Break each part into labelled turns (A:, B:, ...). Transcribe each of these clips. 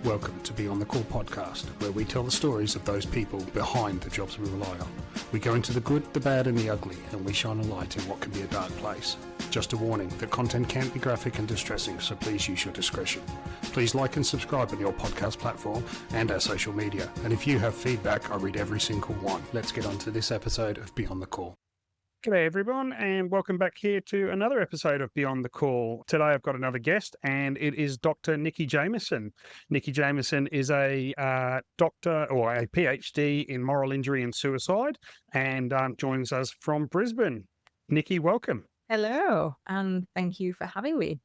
A: Welcome to Beyond the Call podcast, where we tell the stories of those people behind the jobs we rely on. We go into the good, the bad and the ugly, and we shine a light in what can be a dark place. Just a warning, the content can be graphic and distressing, so please use your discretion. Please like and subscribe on your podcast platform and our social media. And if you have feedback, I read every single one. Let's get on to this episode of Beyond the Call. G'day everyone, and welcome back here to another episode of Beyond the Call. Today I've got another guest, and it is Dr. Nikki Jamieson. Nikki Jamieson is a doctor or a PhD in moral injury and suicide, and joins us from Brisbane. Nikki, welcome.
B: Hello, and thank you for having me.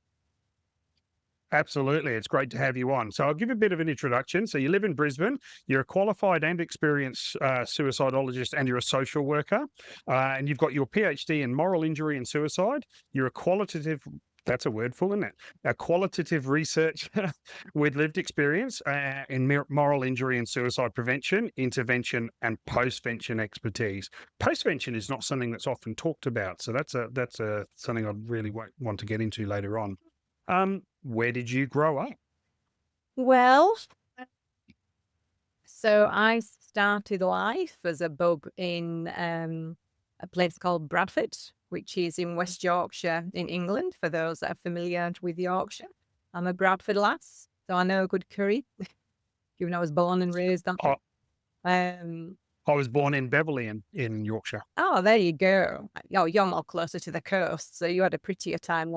A: Absolutely. It's great to have you on. So I'll give a bit of an introduction. So you live in Brisbane, you're a qualified and experienced suicidologist, and you're a social worker, and you've got your PhD in moral injury and suicide. You're a qualitative, that's a word full, isn't it? A qualitative researcher with lived experience in moral injury and suicide prevention, intervention, and postvention expertise. Postvention is not something that's often talked about. So that's something I really want to get into later on. Where did you grow up?
B: Well, so I started life as a bub in a place called Bradford, which is in West Yorkshire in England, for those that are familiar with Yorkshire. I'm a Bradford lass, so I know a good curry, given I was born and raised on
A: I was born in Beverley in Yorkshire.
B: Oh, there you go. Oh, you're more closer to the coast, so you had a prettier time.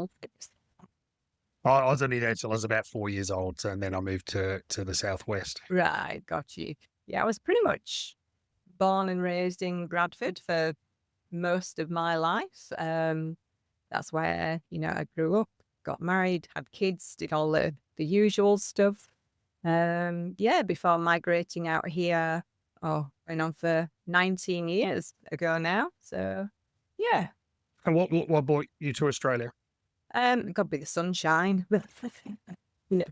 A: I was only there till I was about 4 years old, and then I moved to the southwest.
B: Right, got you. Yeah, I was pretty much born and raised in Bradford for most of my life. That's where, I grew up, got married, had kids, did all the usual stuff. Before migrating out here, went on for 19 years ago now. So, yeah.
A: And what brought you to Australia?
B: Got to be the sunshine.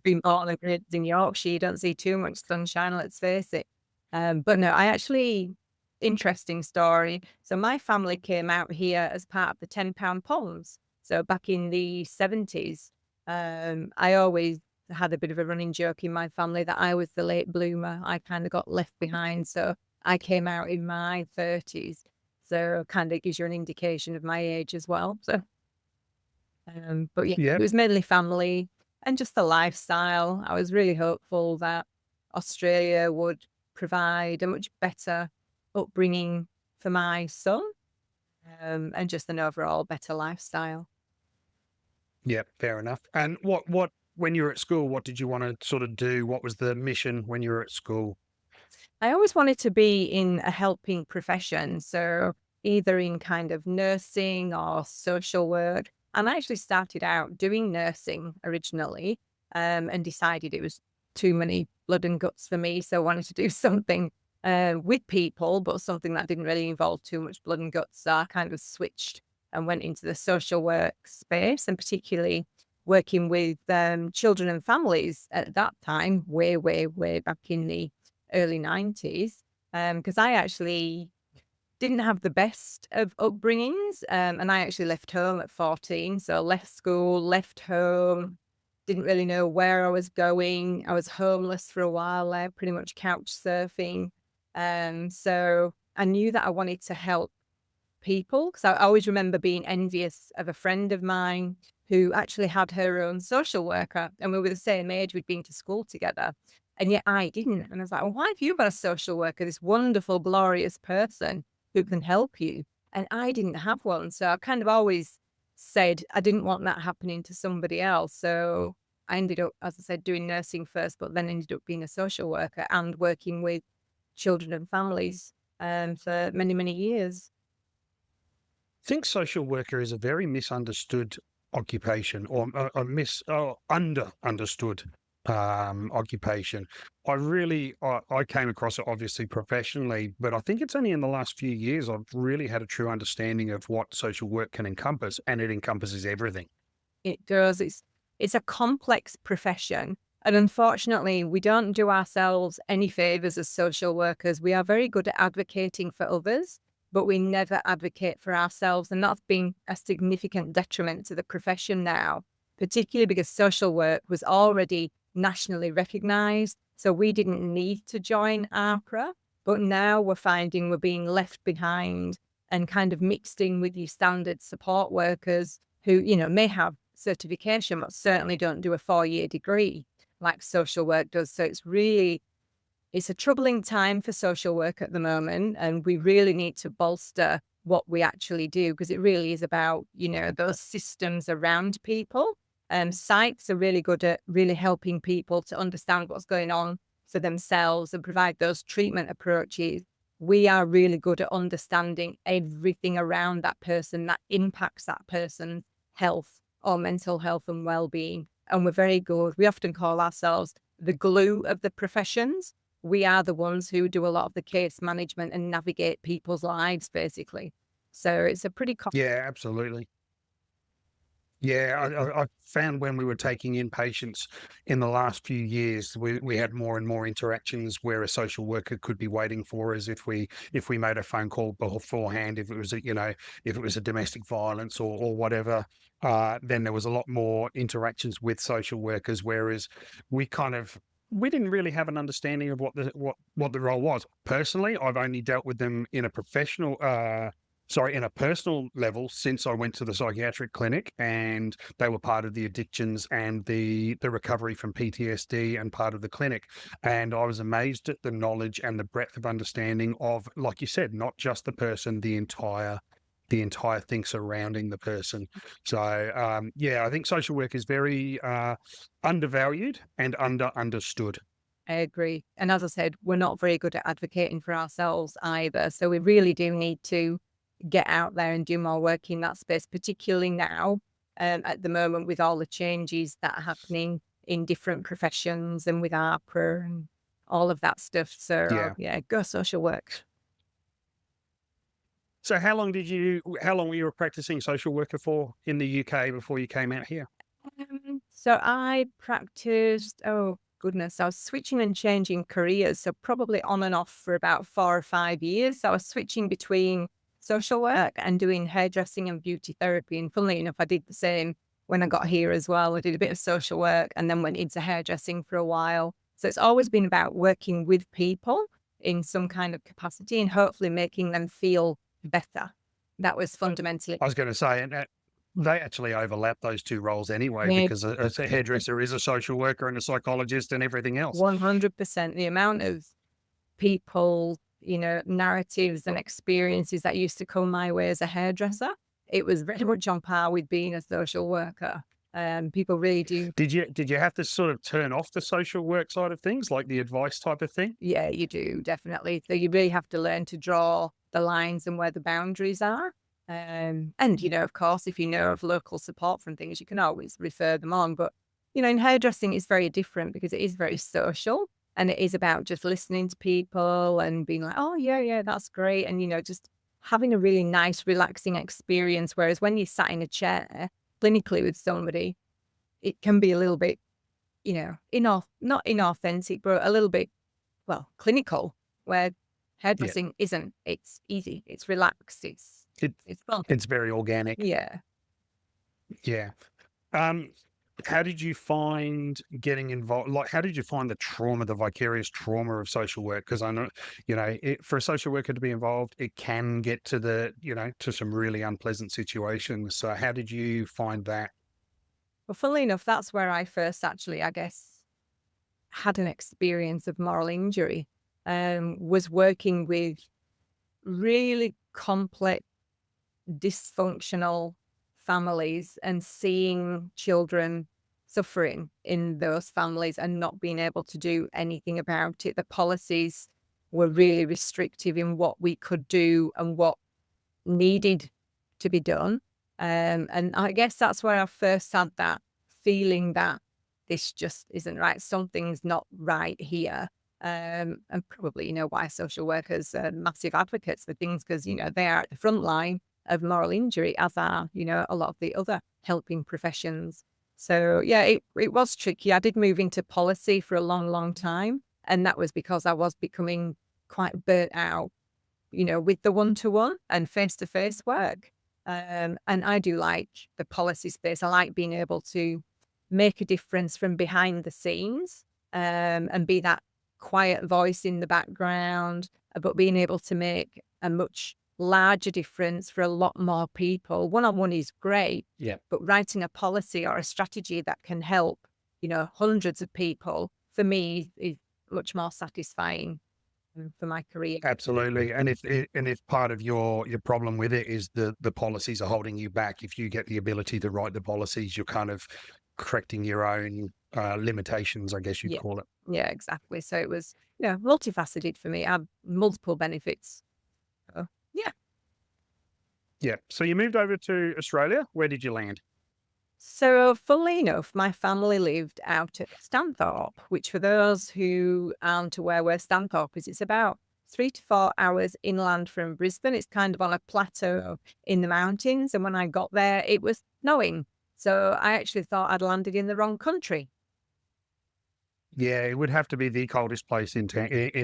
B: Being born and raised in Yorkshire, you don't see too much sunshine, let's face it. But no, interesting story. So my family came out here as part of the £10 Poms. So back in the 70s, I always had a bit of a running joke in my family that I was the late bloomer. I kind of got left behind. So I came out in my 30s. So kind of gives you an indication of my age as well. So. It was mainly family and just the lifestyle. I was really hopeful that Australia would provide a much better upbringing for my son, and just an overall better lifestyle.
A: Yeah, fair enough. And what when you were at school, what did you want to sort of do? What was the mission when you were at school?
B: I always wanted to be in a helping profession, so either in kind of nursing or social work. And I actually started out doing nursing originally, and decided it was too many blood and guts for me. So I wanted to do something with people, but something that didn't really involve too much blood and guts. So I kind of switched and went into the social work space, and particularly working with children and families at that time, way, way, way back in the early 90s, because I actually didn't have the best of upbringings, and I actually left home at 14. So left school, left home, didn't really know where I was going. I was homeless for a while there, pretty much couch surfing. So I knew that I wanted to help people, because I always remember being envious of a friend of mine who actually had her own social worker, and we were the same age, we'd been to school together. And yet I didn't. And I was like, well, why have you got a social worker, this wonderful, glorious person who can help you? And I didn't have one. So I kind of always said I didn't want that happening to somebody else. So I ended up, as I said, doing nursing first, but then ended up being a social worker and working with children and families for many, many years.
A: I think social worker is a very misunderstood occupation, or understood occupation. I came across it obviously professionally, but I think it's only in the last few years I've really had a true understanding of what social work can encompass, and it encompasses everything.
B: It does. It's a complex profession, and unfortunately we don't do ourselves any favors as social workers. We are very good at advocating for others, but we never advocate for ourselves, and that's been a significant detriment to the profession now, particularly because social work was already nationally recognised. So we didn't need to join APRA, but now we're finding we're being left behind and kind of mixed in with your standard support workers who, may have certification, but certainly don't do a 4-year degree like social work does. So it's a troubling time for social work at the moment, and we really need to bolster what we actually do, because it really is about, those systems around people. Psychs are really good at really helping people to understand what's going on for themselves and provide those treatment approaches. We are really good at understanding everything around that person that impacts that person's health or mental health and well-being. And we're very good. We often call ourselves the glue of the professions. We are the ones who do a lot of the case management and navigate people's lives, basically. So it's a pretty
A: Yeah, absolutely. Yeah, I found when we were taking in patients in the last few years, we had more and more interactions where a social worker could be waiting for us if we made a phone call beforehand, if it was if it was a domestic violence or whatever. Then there was a lot more interactions with social workers, whereas we didn't really have an understanding of what the role was. Personally, I've only dealt with them in a in a personal level since I went to the psychiatric clinic, and they were part of the addictions and the recovery from PTSD and part of the clinic. And I was amazed at the knowledge and the breadth of understanding of, like you said, not just the person, the entire thing surrounding the person. So yeah, I think social work is very undervalued and understood.
B: I agree. And as I said, we're not very good at advocating for ourselves either. So we really do need to get out there and do more work in that space, particularly now, at the moment, with all the changes that are happening in different professions and with APRA and all of that stuff. So
A: Yeah.
B: yeah, go social work.
A: So how long were you practicing social worker for in the UK before you came out here?
B: So I practiced, oh goodness, I was switching and changing careers. So probably on and off for about 4 or 5 years. So I was switching between social work and doing hairdressing and beauty therapy. And funnily enough, I did the same when I got here as well. I did a bit of social work and then went into hairdressing for a while. So it's always been about working with people in some kind of capacity and hopefully making them feel better. That was fundamentally.
A: I was going to say, and they actually overlap those two roles anyway,
B: Yeah,
A: because a hairdresser is a social worker and a psychologist and everything else.
B: 100%. The amount of people, narratives and experiences that used to come my way as a hairdresser, it was very much on par with being a social worker. People really do.
A: Did you have to sort of turn off the social work side of things, like the advice type of thing?
B: Yeah, you do, definitely. So you really have to learn to draw the lines and where the boundaries are. And, of course, if you know of local support from things, you can always refer them on. But, in hairdressing, it's very different because it is very social and it is about just listening to people and being like, oh, yeah, yeah, that's great. And, just having a really nice, relaxing experience. Whereas when you sat in a chair clinically with somebody, it can be a little bit, not inauthentic, but a little bit, well, clinical, where
A: Yeah,
B: hairdressing isn't. It's easy, it's relaxed,
A: it
B: it's fun.
A: it's very organic.
B: Yeah.
A: Yeah. Um, how did you find getting involved? Like, how did you find the vicarious trauma of social work? Because I know, for a social worker to be involved, it can get to to some really unpleasant situations. So how did you find that?
B: Well, funnily enough, that's where I first actually, I guess, had an experience of moral injury. Was working with really complex, dysfunctional families and seeing children suffering in those families and not being able to do anything about it. The policies were really restrictive in what we could do and what needed to be done. And I guess that's where I first had that feeling that this just isn't right. Something's not right here. And probably, why social workers are massive advocates for things because, they are at the front line of moral injury, as are, a lot of the other helping professions. So, yeah, it was tricky. I did move into policy for a long, long time. And that was because I was becoming quite burnt out, with the one-to-one and face-to-face work. And I do like the policy space. I like being able to make a difference from behind the scenes, and be that quiet voice in the background, but being able to make a much larger difference for a lot more people. One-on-one is great,
A: Yeah.
B: but writing a policy or a strategy that can help, hundreds of people, for me, is much more satisfying for my career.
A: Absolutely. And if part of your problem with it is the policies are holding you back, if you get the ability to write the policies, you're kind of correcting your own limitations, I guess you'd
B: Yeah.
A: call it.
B: Yeah, exactly. So it was, multifaceted for me. I had multiple benefits. So, yeah.
A: Yeah. So you moved over to Australia. Where did you land?
B: So, funnily enough, my family lived out at Stanthorpe, which, for those who aren't aware where Stanthorpe is, it's about 3 to 4 hours inland from Brisbane. It's kind of on a plateau in the mountains. And when I got there, it was snowing. So I actually thought I'd landed in the wrong country.
A: Yeah, it would have to be the coldest place in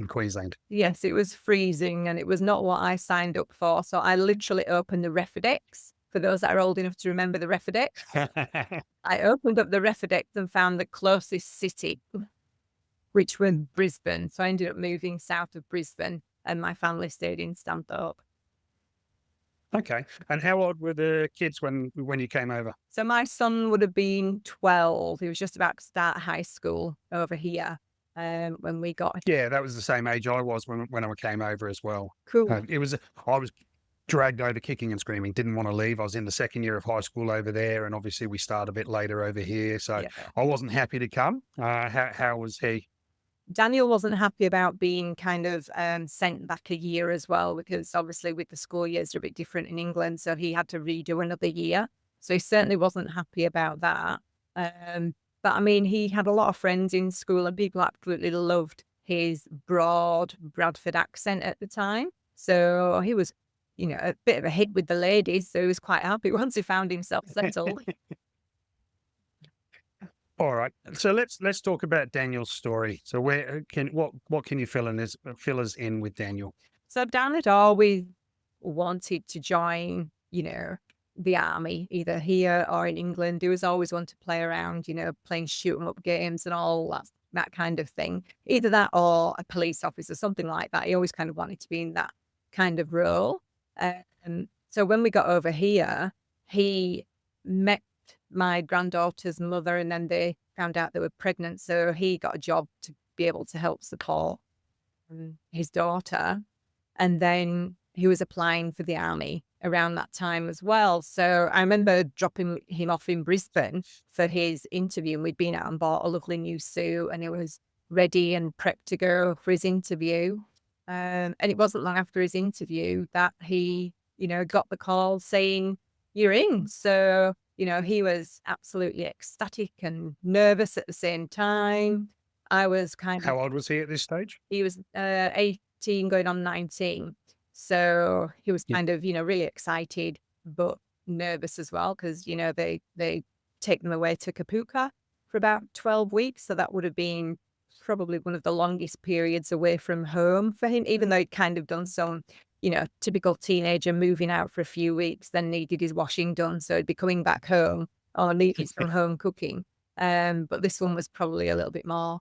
A: Queensland.
B: Yes, it was freezing and it was not what I signed up for. So I literally opened the Refidex. For those that are old enough to remember the Refidex, I opened up the Refidex and found the closest city, which was Brisbane. So I ended up moving south of Brisbane and my family stayed in Stanthorpe.
A: Okay. And how old were the kids when you came over?
B: So my son would have been 12. He was just about to start high school over here when we got
A: Yeah, that was the same age I was when I came over as well.
B: cool.
A: I was dragged over kicking and screaming, didn't want to leave. I was in the second year of high school over there, and obviously we started a bit later over here. So
B: Yeah.
A: I wasn't happy to come. How was he?
B: Daniel wasn't happy about being kind of sent back a year as well, because obviously with the school years are a bit different in England. So he had to redo another year. So he certainly wasn't happy about that. But I mean, he had a lot of friends in school and people absolutely loved his broad Bradford accent at the time. So he was, a bit of a hit with the ladies. So he was quite happy once he found himself settled.
A: All right. So let's talk about Daniel's story. So what can you fill us in with Daniel?
B: So Dan had always wanted to join, the army, either here or in England. He was always one to play around, playing shoot 'em up games and all that kind of thing. Either that or a police officer, something like that. He always kind of wanted to be in that kind of role. So when we got over here, he met my granddaughter's mother and then they found out they were pregnant. So he got a job to be able to help support his daughter. And then he was applying for the army around that time as well. So I remember dropping him off in Brisbane for his interview, and we'd been out and bought a lovely new suit and he was ready and prepped to go for his interview. And it wasn't long after his interview that he, got the call saying, "You're in." So, he was absolutely ecstatic and nervous at the same time. I was kind of,
A: How old was he at this stage?
B: he was 18 going on 19. So he was
A: Yeah.
B: kind of, really excited, but nervous as well, because, they take them away to Kapuka for about 12 weeks. So that would have been probably one of the longest periods away from home for him, even though he'd kind of done some, typical teenager moving out for a few weeks, then needed his washing done. So he'd be coming back home or needed some home cooking. But this one was probably a little bit more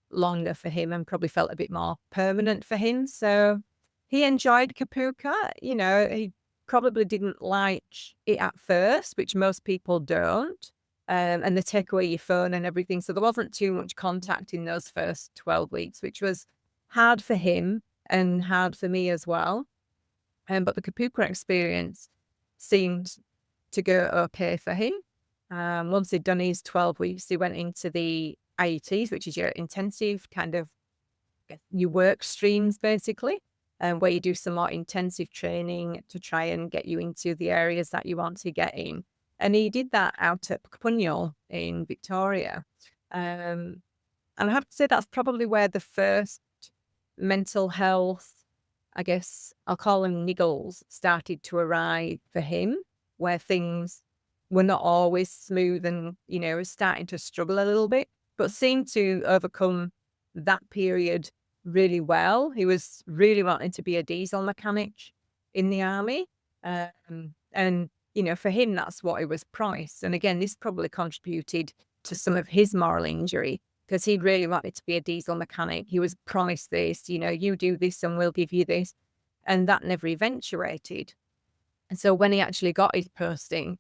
B: longer for him and probably felt a bit more permanent for him. So he enjoyed Kapuka. He probably didn't like it at first, which most people don't. And they take away your phone and everything. So there wasn't too much contact in those first 12 weeks, which was hard for him and hard for me as well. But the Kapuka experience seemed to go okay for him. Once he'd done his 12 weeks, he went into the IETs, which is your intensive kind of your work streams, basically, where you do some more intensive training to try and get you into the areas that you want to get in. And he did that out at Punyal in Victoria. And I have to say that's probably where the first mental health, I guess I'll call them niggles, started to arrive for him, where things were not always smooth and, was starting to struggle a little bit, but seemed to overcome that period really well. He was really wanting to be a diesel mechanic in the army. And, for him, that's what he was promised. And again, this probably contributed to some of his moral injury, because he really wanted to be a diesel mechanic. He was promised this, you do this and we'll give you this. And that never eventuated. And so when he actually got his posting,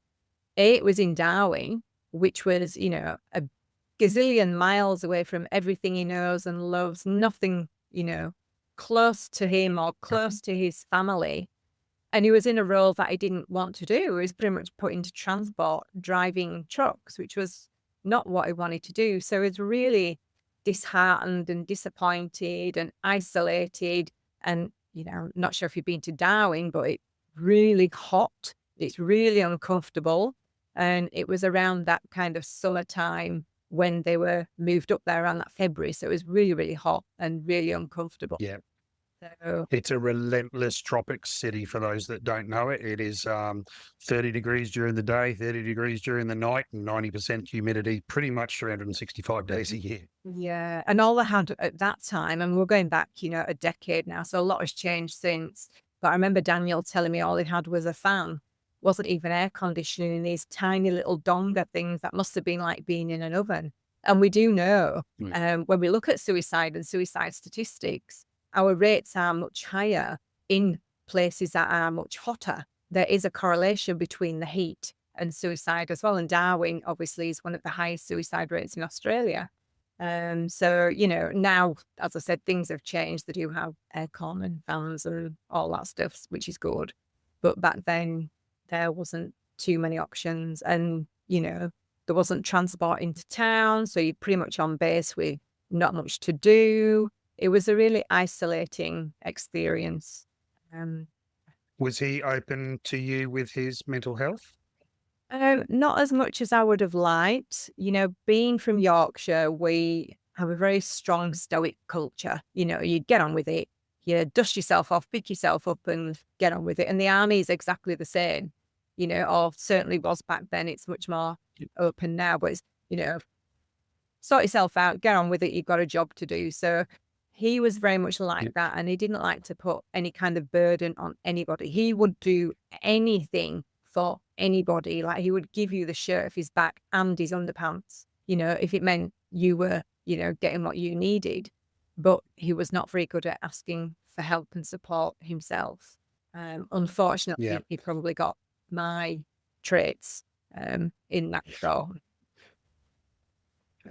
B: it was in Darwin, which was, a gazillion miles away from everything he knows and loves, nothing, close to him or close to his family. And he was in a role that he didn't want to do. He was pretty much put into transport, driving trucks, which was not what he wanted to do. So he was really disheartened and disappointed and isolated. And, not sure if you've been to Darwin, but it's really hot. It's really uncomfortable. And it was around that kind of summertime when they were moved up there around that February. So it was really, really hot and really uncomfortable.
A: Yeah.
B: So
A: It's a relentless tropic city for those that don't know it. It is 30 degrees during the day, 30 degrees during the night, and 90% humidity pretty much 365 days a year.
B: yeah, and all they had at that time, and we're going back, a decade now, so a lot has changed since. But I remember Daniel telling me all they had was a fan, wasn't even air conditioning, in these tiny little donga things that must have been like being in an oven. And we do know, when we look at suicide and suicide statistics, our rates are much higher in places that are much hotter. There is a correlation between the heat and suicide as well. And Darwin obviously is one of the highest suicide rates in Australia. So, now, as I said, things have changed. They do have aircon and fans and all that stuff, which is good. But back then, there wasn't too many options. And, there wasn't transport into town. So you're pretty much on base with not much to do. It was a really isolating experience.
A: Was he open to you with his mental health?
B: Not as much as I would have liked. Being from Yorkshire, we have a very strong stoic culture. You get on with it. You dust yourself off, pick yourself up and get on with it. And the army is exactly the same, or certainly was back then. It's much more open now, but it's, sort yourself out, get on with it. You've got a job to do. So he was very much like that. And he didn't like to put any kind of burden on anybody. He would do anything for anybody. Like, he would give you the shirt off his back and his underpants, if it meant you were, getting what you needed. But he was not very good at asking for help and support himself. Unfortunately, he probably got my traits in that role.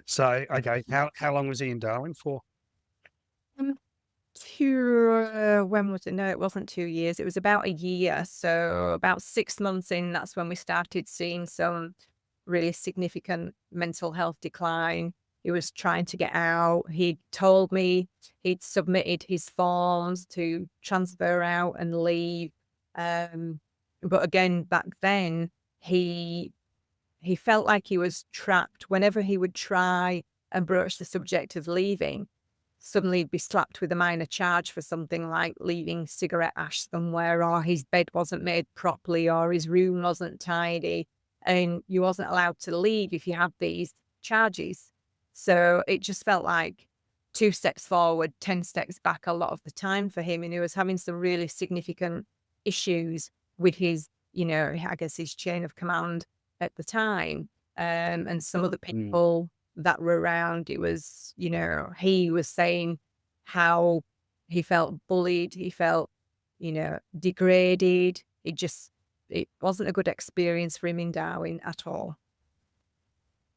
A: So, okay, how long was he in Darwin for?
B: When was it? No, it wasn't 2 years. It was about a year. So about 6 months in, that's when we started seeing some really significant mental health decline. He was trying to get out. He told me he'd submitted his forms to transfer out and leave. But again, back then, he felt like he was trapped. Whenever he would try and broach the subject of leaving, suddenly he'd be slapped with a minor charge for something like leaving cigarette ash somewhere, or his bed wasn't made properly, or his room wasn't tidy, and you wasn't allowed to leave if you had these charges. So it just felt like 2 steps forward, 10 steps back a lot of the time for him. And he was having some really significant issues with his, I guess his chain of command at the time. And some of the people that were around, it was, he was saying how he felt bullied, he felt, degraded. It wasn't a good experience for him in Darwin at all.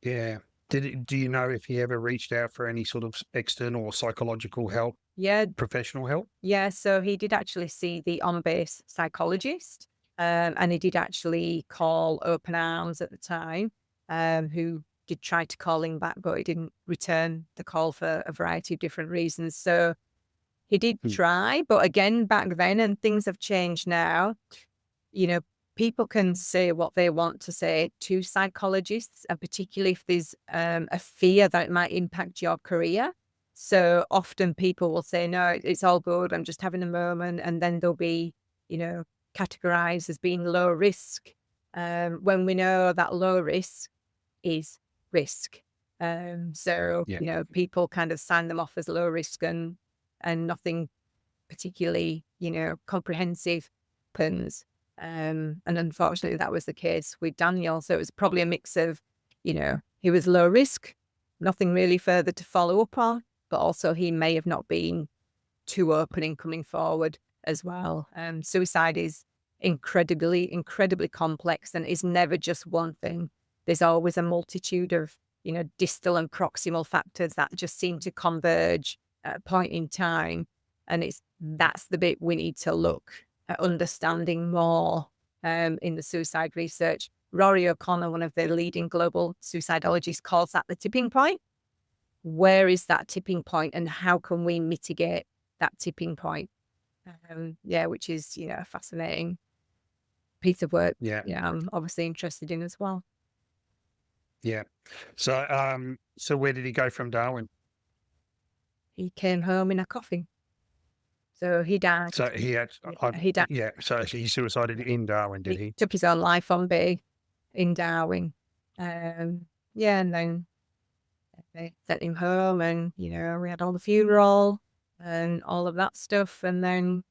A: Yeah. Do you know if he ever reached out for any sort of external or psychological help,
B: Yeah,
A: professional help?
B: yeah. So he did actually see the on-base psychologist, and he did actually call Open Arms at the time, who did try to call him back, but he didn't return the call for a variety of different reasons. So he did try, but again, back then, and things have changed now, people can say what they want to say to psychologists, and particularly if there's a fear that it might impact your career. So often people will say, no, it's all good, I'm just having a moment. And then they'll be, categorized as being low risk, when we know that low risk is risk. So, people kind of sign them off as low risk and nothing particularly, comprehensive happens. And unfortunately, that was the case with Daniel. So it was probably a mix of, he was low risk, nothing really further to follow up on, but also he may have not been too open in coming forward as well. Suicide is incredibly complex, and is never just one thing. There's always a multitude of, distal and proximal factors that just seem to converge at a point in time. And that's the bit we need to look at understanding more in the suicide research. Rory O'Connor, one of the leading global suicidologists, calls that the tipping point. Where is that tipping point, and how can we mitigate that tipping point? Which is, a fascinating piece of work.
A: Yeah.
B: I'm obviously interested in as well.
A: Yeah. So where did he go from Darwin?
B: He came home in a coffin. So he died.
A: So he had,
B: He died.
A: yeah. So he suicided in Darwin, did he?
B: Took his own life on Bay in Darwin. And then they sent him home, and, we had all the funeral and all of that stuff. And then,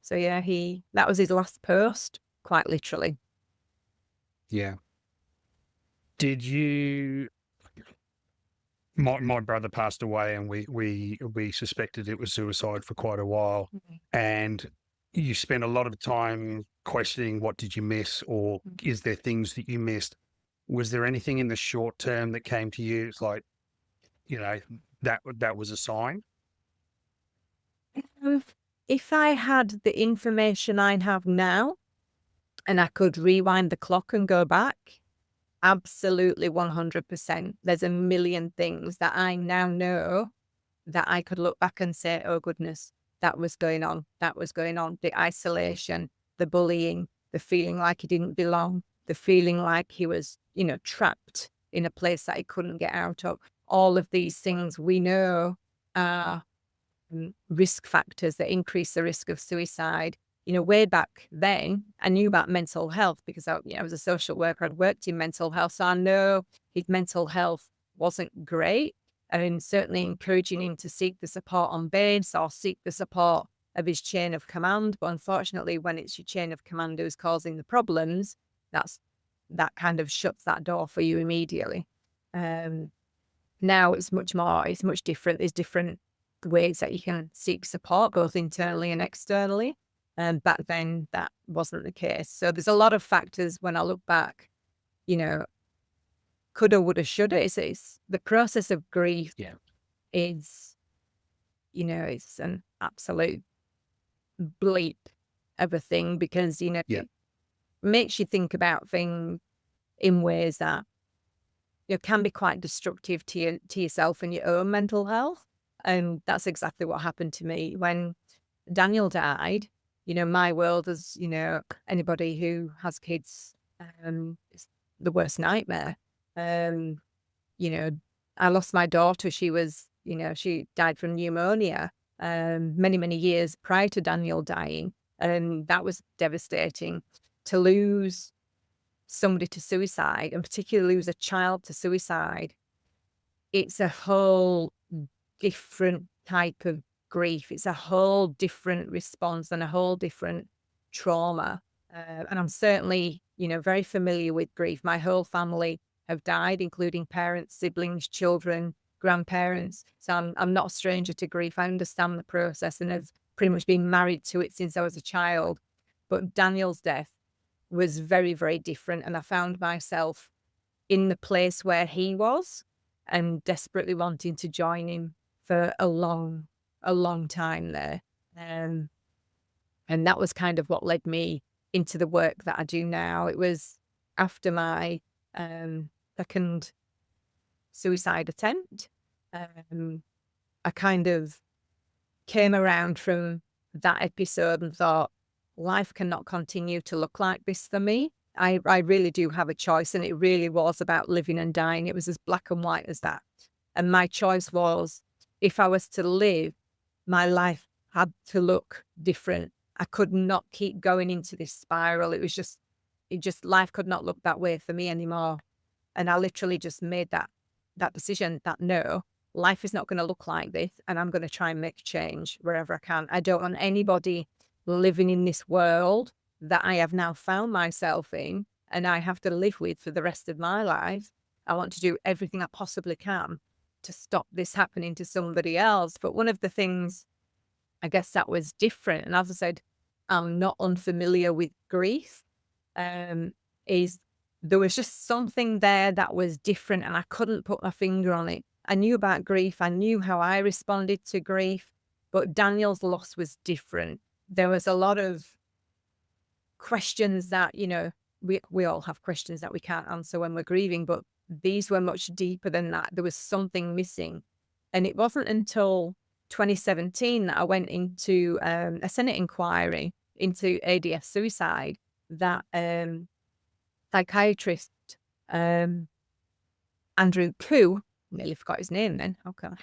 B: so that was his last post, quite literally.
A: Yeah. Did you? My brother passed away, and we suspected it was suicide for quite a while. And you spent a lot of time questioning, what did you miss, or is there things that you missed? Was there anything in the short term that came to you? It's like, that was a sign.
B: If I had the information I have now, and I could rewind the clock and go back, absolutely 100%. There's a million things that I now know that I could look back and say, oh goodness, that was going on. The isolation, the bullying, the feeling like he didn't belong, the feeling like he was, trapped in a place that he couldn't get out of. All of these things we know are risk factors that increase the risk of suicide. Way back then, I knew about mental health because I was a social worker. I'd worked in mental health. So I know his mental health wasn't great, and certainly encouraging him to seek the support on base or seek the support of his chain of command. But unfortunately, when it's your chain of command who's causing the problems, that kind of shuts that door for you immediately. Now it's much different. There's different ways that you can seek support, both internally and externally. And back then, that wasn't the case. So there's a lot of factors when I look back, coulda, woulda, shoulda. It's the process of grief is, it's an absolute bleep of a thing because, it makes you think about things in ways that, can be quite destructive to yourself and your own mental health. And that's exactly what happened to me when Daniel died. My world, as anybody who has kids, it's the worst nightmare. I lost my daughter. She was, she died from pneumonia many, many years prior to Daniel dying. And that was devastating. To lose somebody to suicide, and particularly lose a child to suicide, it's a whole different type of grief. It's a whole different response and a whole different trauma. And I'm certainly, very familiar with grief. My whole family have died, including parents, siblings, children, grandparents. So I'm not a stranger to grief. I understand the process and have pretty much been married to it since I was a child. But Daniel's death was very, very different. And I found myself in the place where he was and desperately wanting to join him for a long time there. And that was kind of what led me into the work that I do now. It was after my second suicide attempt. I kind of came around from that episode and thought, life cannot continue to look like this for me. I really do have a choice, and it really was about living and dying. It was as black and white as that. And my choice was, if I was to live, my life had to look different. I could not keep going into this spiral. It just life could not look that way for me anymore. And I literally just made that decision that no, life is not going to look like this, and I'm going to try and make change wherever I can. I don't want anybody living in this world that I have now found myself in and I have to live with for the rest of my life. I want to do everything I possibly can to stop this happening to somebody else. But one of the things, I guess, that was different, and as I said, I'm not unfamiliar with grief, is there was just something there that was different and I couldn't put my finger on it. I knew about grief. I knew how I responded to grief, but Daniel's loss was different. There was a lot of questions that, we all have questions that we can't answer when we're grieving, but these were much deeper than that. There was something missing. And it wasn't until 2017 that I went into a Senate inquiry into ADS suicide that psychiatrist Andrew Koo, nearly forgot his name then,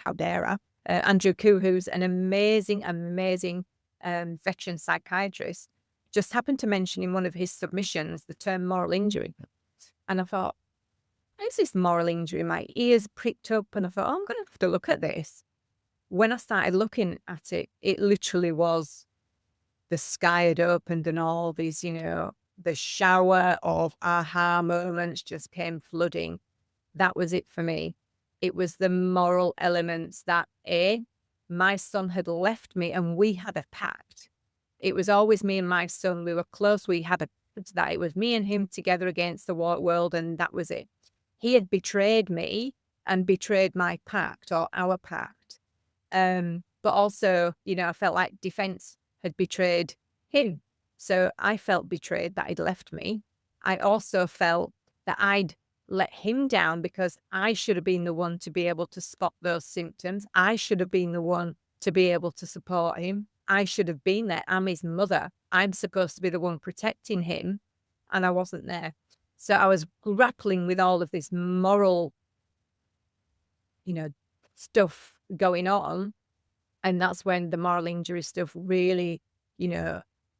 B: how dare I, Andrew Koo, who's an amazing veteran psychiatrist, just happened to mention in one of his submissions the term moral injury. And I thought, is this moral injury? My ears pricked up and I thought, I'm going to have to look at this. When I started looking at it, it literally was the sky had opened and all these, the shower of aha moments just came flooding. That was it for me. It was the moral elements that my son had left me and we had a pact. It was always me and my son. We were close. We had a pact that it was me and him together against the world, and that was it. He had betrayed me and betrayed my pact or our pact. But also, I felt like defense had betrayed him. So I felt betrayed that he'd left me. I also felt that I'd let him down because I should have been the one to be able to spot those symptoms. I should have been the one to be able to support him. I should have been there. I'm his mother. I'm supposed to be the one protecting him, and I wasn't there. So I was grappling with all of this moral, stuff going on. And that's when the moral injury stuff really,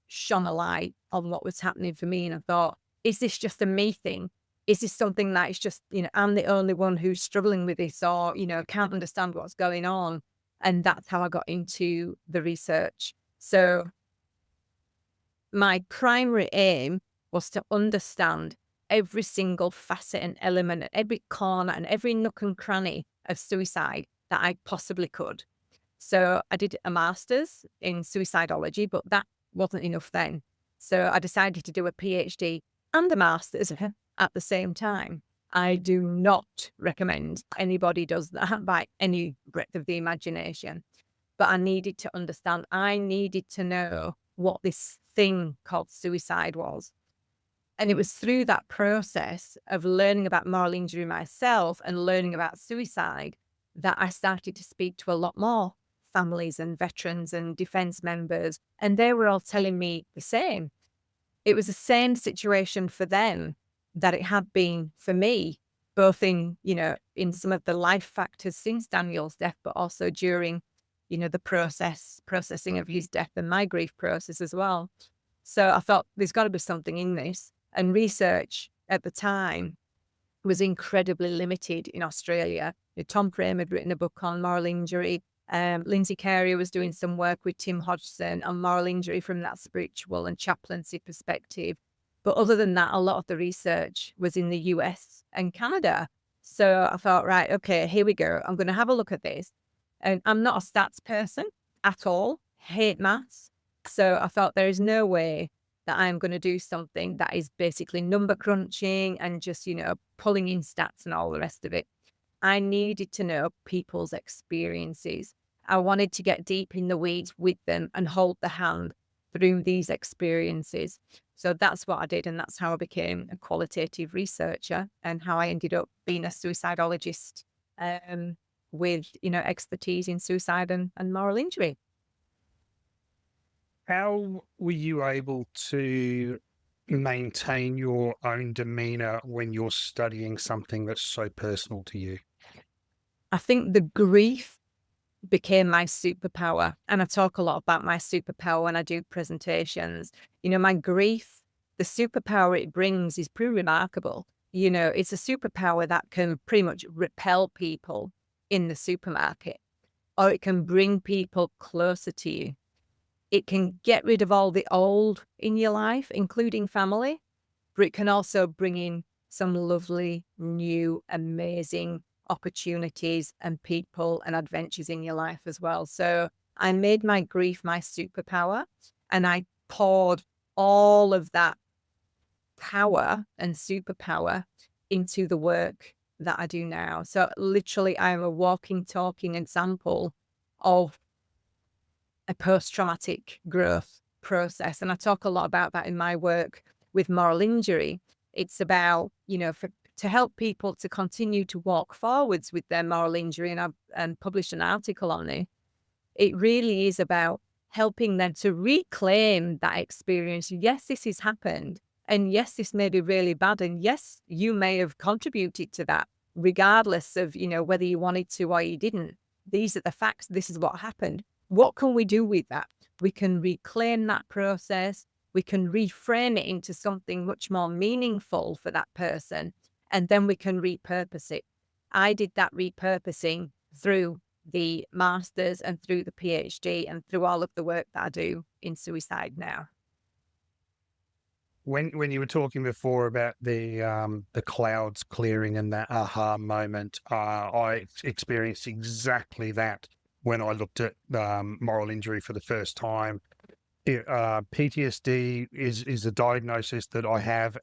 B: shone a light on what was happening for me. And I thought, is this just a me thing? Is this something that is just, I'm the only one who's struggling with this or, can't understand what's going on? And that's how I got into the research. So my primary aim was to understand every single facet and element and every corner and every nook and cranny of suicide that I possibly could. So I did a master's in suicidology, but that wasn't enough then. So I decided to do a PhD and a master's at the same time. I do not recommend anybody does that by any breadth of the imagination. But I needed to understand, I needed to know what this thing called suicide was. And it was through that process of learning about moral injury myself and learning about suicide that I started to speak to a lot more families and veterans and defense members. And they were all telling me the same. It was the same situation for them that it had been for me, both in, in some of the life factors since Daniel's death, but also during, the processing of his death and my grief process as well. So I thought there's got to be something in this. And research at the time was incredibly limited in Australia. Tom Frame had written a book on moral injury. Lindsay Carey was doing some work with Tim Hodgson on moral injury from that spiritual and chaplaincy perspective. But other than that, a lot of the research was in the US and Canada. So I thought, right, okay, here we go. I'm going to have a look at this. And I'm not a stats person at all, hate maths. So I thought there is no way that I'm going to do something that is basically number crunching and just, pulling in stats and all the rest of it. I needed to know people's experiences. I wanted to get deep in the weeds with them and hold the hand through these experiences. So that's what I did. And that's how I became a qualitative researcher and how I ended up being a suicidologist with, expertise in suicide and moral injury.
A: How were you able to maintain your own demeanor when you're studying something that's so personal to you?
B: I think the grief became my superpower. And I talk a lot about my superpower when I do presentations. My grief, the superpower it brings is pretty remarkable. It's a superpower that can pretty much repel people in the supermarket, or it can bring people closer to you. It can get rid of all the old in your life, including family, but it can also bring in some lovely, new, amazing opportunities and people and adventures in your life as well. So I made my grief my superpower, and I poured all of that power and superpower into the work that I do now. So literally, I'm a walking, talking example of a post-traumatic growth process. And I talk a lot about that in my work with moral injury. It's about, to help people to continue to walk forwards with their moral injury. And I've published an article on it. It really is about helping them to reclaim that experience. Yes, this has happened. And yes, this may be really bad. And yes, you may have contributed to that, regardless of, whether you wanted to or you didn't. These are the facts. This is what happened. What can we do with that? We can reclaim that process. We can reframe it into something much more meaningful for that person. And then we can repurpose it. I did that repurposing through the master's and through the PhD and through all of the work that I do in suicide now.
A: When you were talking before about the clouds clearing and that aha moment, I experienced exactly that when I looked at moral injury for the first time. PTSD is a diagnosis that I have,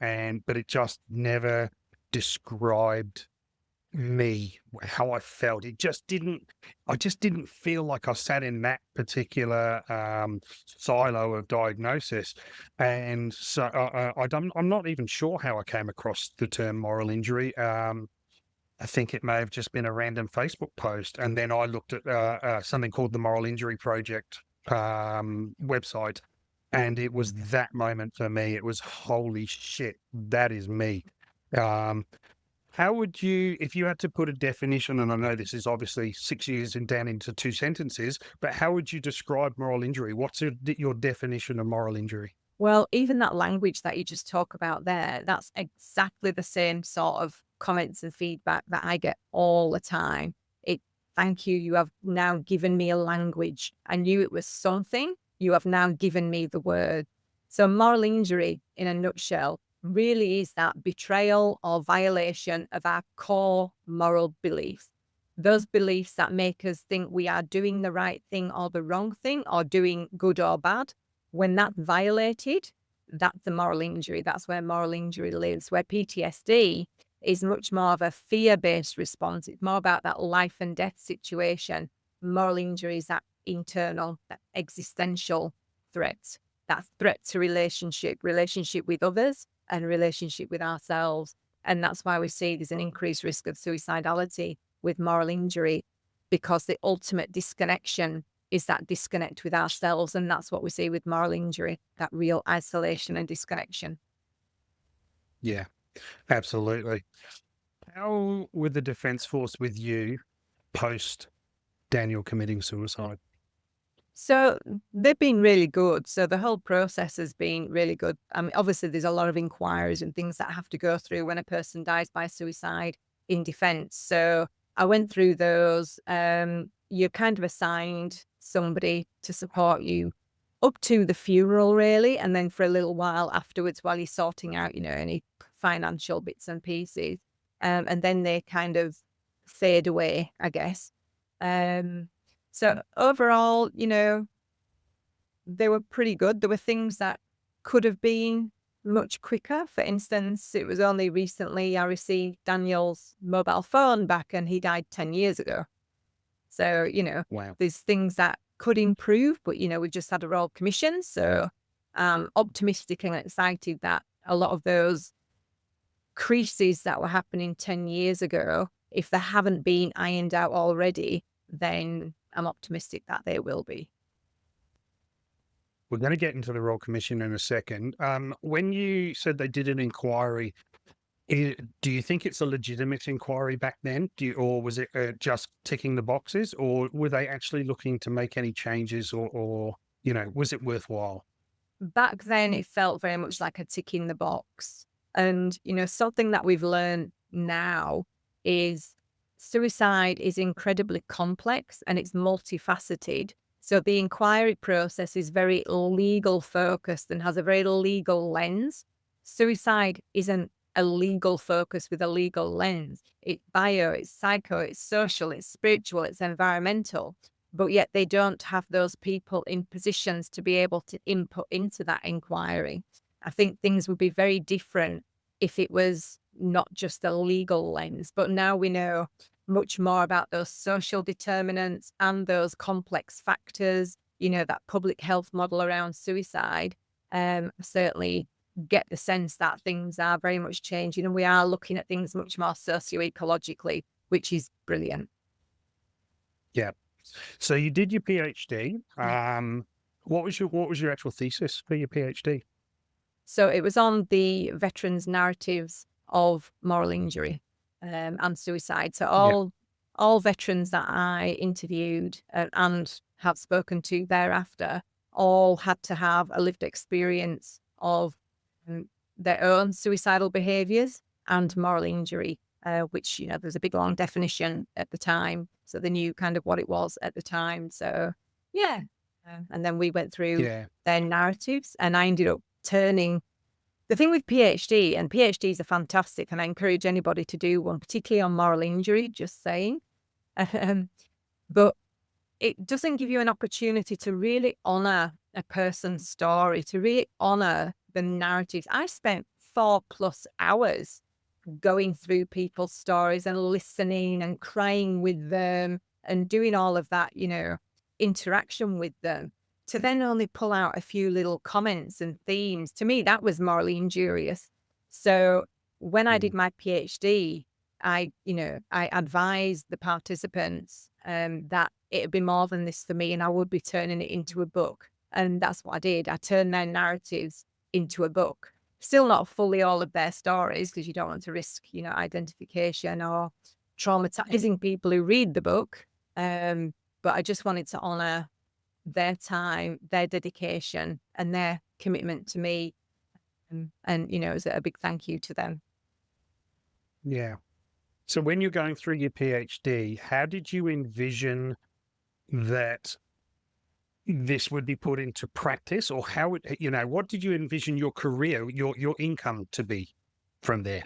A: but it just never described me, how I felt. I just didn't feel like I sat in that particular silo of diagnosis. And so I'm not even sure how I came across the term moral injury. I think it may have just been a random Facebook post. And then I looked at something called the Moral Injury Project website. And it was that moment for me. It was, holy shit, that is me. How would you, if you had to put a definition, and I know this is obviously 6 years and down into 2 sentences, but how would you describe moral injury? What's your definition of moral injury?
B: Well, even that language that you just talk about there, that's exactly the same sort of comments and feedback that I get all the time. Thank you. You have now given me a language. I knew it was something. You have now given me the word. So moral injury, in a nutshell, really is that betrayal or violation of our core moral beliefs. Those beliefs that make us think we are doing the right thing or the wrong thing or doing good or bad. When that's violated, that's the moral injury. That's where moral injury lives, where PTSD is much more of a fear-based response. It's more about that life and death situation. Moral injury is that internal, that existential threat, that threat to relationship with others and relationship with ourselves. And that's why we see there's an increased risk of suicidality with moral injury, because the ultimate disconnection is that disconnect with ourselves. And that's what we see with moral injury, that real isolation and disconnection.
A: Yeah, absolutely. How were the Defence Force with you post Daniel committing suicide?
B: So they've been really good. So the whole process has been really good. I mean, obviously, there's a lot of inquiries and things that have to go through when a person dies by suicide in defence. So I went through those. You're kind of assigned somebody to support you up to the funeral, really, and then for a little while afterwards while you're sorting out, any financial bits and pieces. And then they kind of fade away, I guess. So overall, they were pretty good. There were things that could have been much quicker. For instance, it was only recently I received Daniel's mobile phone back, and he died 10 years ago. So,
A: Wow.
B: there's things that could improve, but, we've just had a Royal Commission. So I'm optimistic and excited that a lot of those creases that were happening 10 years ago, if they haven't been ironed out already, then I'm optimistic that they will be.
A: We're going to get into the Royal Commission in a second. When you said they did an inquiry, do you think it's a legitimate inquiry back then? Or was it just ticking the boxes, or were they actually looking to make any changes, or was it worthwhile?
B: Back then, it felt very much like a tick in the box. And, something that we've learned now is suicide is incredibly complex and it's multifaceted. So the inquiry process is very legal focused and has a very legal lens. Suicide isn't a legal focus with a legal lens. It's bio, it's psycho, it's social, it's spiritual, it's environmental. But yet they don't have those people in positions to be able to input into that inquiry. I think things would be very different if it was not just a legal lens. But now we know much more about those social determinants and those complex factors, that public health model around suicide. Certainly get the sense that things are very much changing and we are looking at things much more socio-ecologically, which is brilliant.
A: Yeah. So you did your PhD. What was your actual thesis for your PhD?
B: So it was on the veterans' narratives of moral injury and suicide. So all veterans that I interviewed and have spoken to thereafter all had to have a lived experience of their own suicidal behaviours and moral injury, which, there's a big long definition at the time. So they knew kind of what it was at the time. So, yeah. And then we went through their narratives and I ended up turning the thing with PhD, and PhDs are fantastic, and I encourage anybody to do one, particularly on moral injury, just saying. But it doesn't give you an opportunity to really honour a person's story, to really honour the narratives. I spent 4+ hours going through people's stories and listening and crying with them and doing all of that, interaction with them, to then only pull out a few little comments and themes. To me, that was morally injurious. So when I did my PhD, I advised the participants that it would be more than this for me and I would be turning it into a book. And that's what I did. I turned their narratives into a book. Still not fully all of their stories, because you don't want to risk, identification or traumatizing people who read the book. But I just wanted to honor their time, their dedication, and their commitment to me. And it was a big thank you to them.
A: Yeah. So when you're going through your PhD, how did you envision that this would be put into practice, or how what did you envision your career, your income to be from there?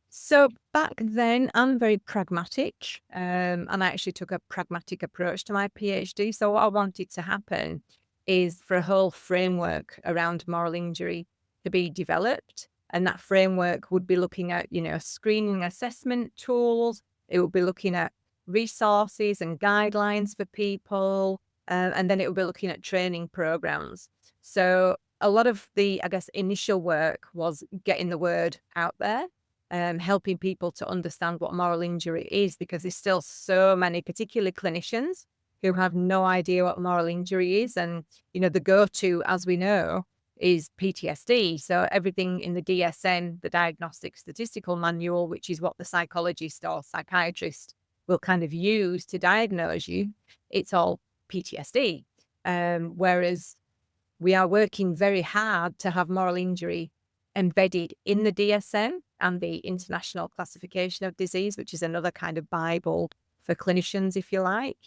B: So back then, I'm very pragmatic, and I actually took a pragmatic approach to my PhD. So what I wanted to happen is for a whole framework around moral injury to be developed. And that framework would be looking at, screening assessment tools. It would be looking at resources and guidelines for people. And then it would be looking at training programs. So a lot of the, I guess, initial work was getting the word out there. Helping people to understand what moral injury is, because there's still so many, particularly clinicians, who have no idea what moral injury is. And, the go-to, as we know, is PTSD. So everything in the DSM, the Diagnostic Statistical Manual, which is what the psychologist or psychiatrist will kind of use to diagnose you, it's all PTSD. Whereas we are working very hard to have moral injury embedded in the DSM and the International Classification of Disease, which is another kind of Bible for clinicians, if you like.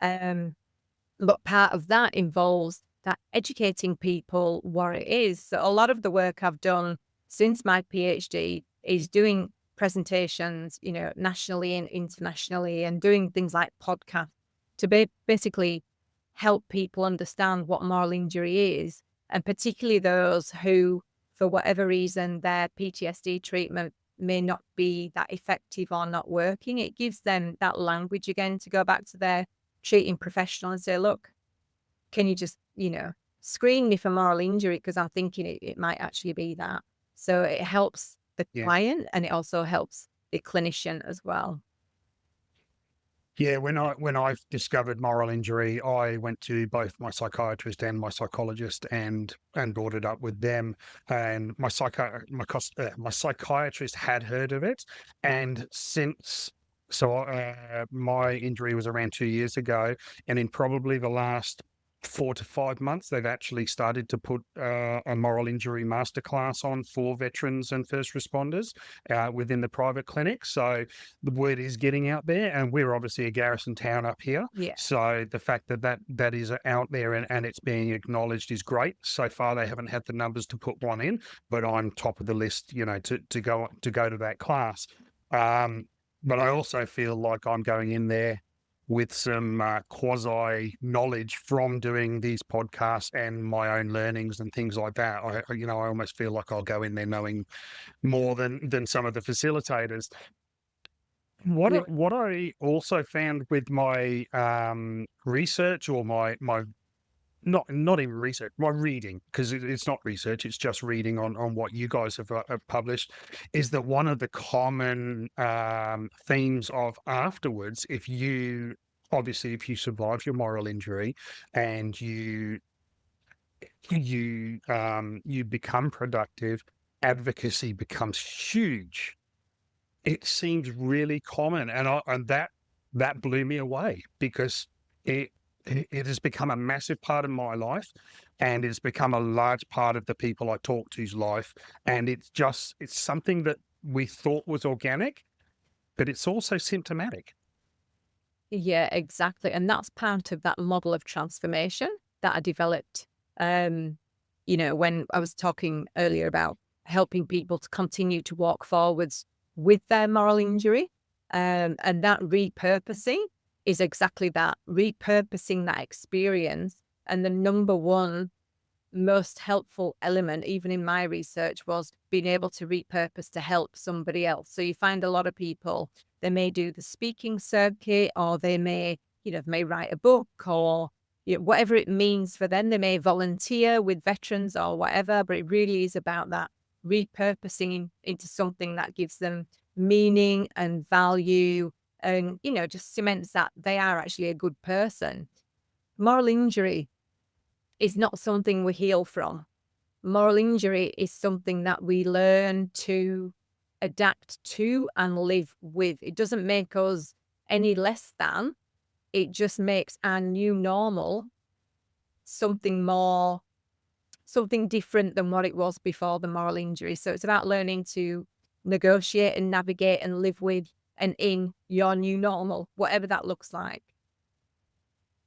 B: But part of that involves that educating people what it is. So a lot of the work I've done since my PhD is doing presentations, nationally and internationally, and doing things like podcasts to basically help people understand what moral injury is, and particularly those who, for whatever reason, their PTSD treatment may not be that effective or not working. It gives them that language again to go back to their treating professional and say, look, can you just, screen me for moral injury, because I'm thinking it might actually be that. So it helps the client and it also helps the clinician as well.
A: Yeah, when I discovered moral injury, I went to both my psychiatrist and my psychologist and brought it up with them. And my psychiatrist had heard of it, and my injury was around 2 years ago, and in probably the last 4 to 5 months, they've actually started to put a moral injury masterclass on for veterans and first responders within the private clinic. So the word is getting out there, and we're obviously a garrison town up here.
B: Yeah.
A: So the fact that is out there and it's being acknowledged is great. So far, they haven't had the numbers to put one in, but I'm top of the list, to go to that class. But I also feel like I'm going in there with some quasi knowledge from doing these podcasts and my own learnings and things like that. I almost feel like I'll go in there knowing more than some of the facilitators.
B: Yeah.
A: What I also found with my research, or my not even research, my reading, because it's not research, it's just reading on what you guys have published, is that one of the common themes of afterwards, if you survive your moral injury and you become productive, advocacy becomes huge. It seems really common, and that blew me away, because it has become a massive part of my life, and it's become a large part of the people I talk to's life. And it's something that we thought was organic, but it's also symptomatic.
B: Yeah, exactly. And that's part of that model of transformation that I developed. When I was talking earlier about helping people to continue to walk forwards with their moral injury, and that repurposing is exactly that, repurposing that experience. And the number one most helpful element, even in my research, was being able to repurpose to help somebody else. So you find a lot of people, they may do the speaking circuit, or they may write a book, or whatever it means for them. They may volunteer with veterans or whatever, but it really is about that repurposing into something that gives them meaning and value, and just cements that they are actually a good person. Moral injury is not something we heal from. Moral injury is something that we learn to adapt to and live with. It doesn't make us any less than. It just makes our new normal something different than what it was before the moral injury. So it's about learning to negotiate and navigate and live with and in your new normal, whatever that looks like.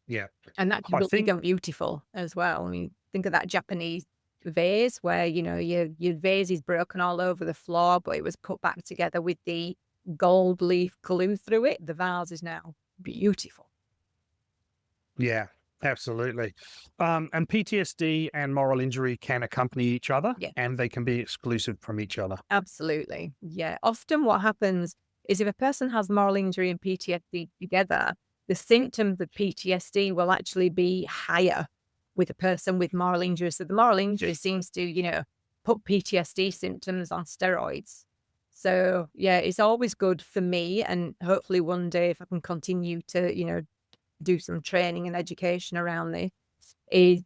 A: Yeah.
B: And that can
A: I
B: look
A: think,
B: beautiful as well. I mean, think of that Japanese vase where, your vase is broken all over the floor, but it was put back together with the gold leaf glue through it. The vase is now beautiful.
A: yeah, absolutely. And PTSD and moral injury can accompany each other,
B: Yeah,
A: and they can be exclusive from each other.
B: absolutely. Yeah. Often what happens is if a person has moral injury and PTSD together, the symptoms of PTSD will actually be higher with a person with moral injury. So the moral injury seems to, put PTSD symptoms on steroids. So yeah, it's always good for me, and hopefully one day if I can continue to, do some training and education around this, is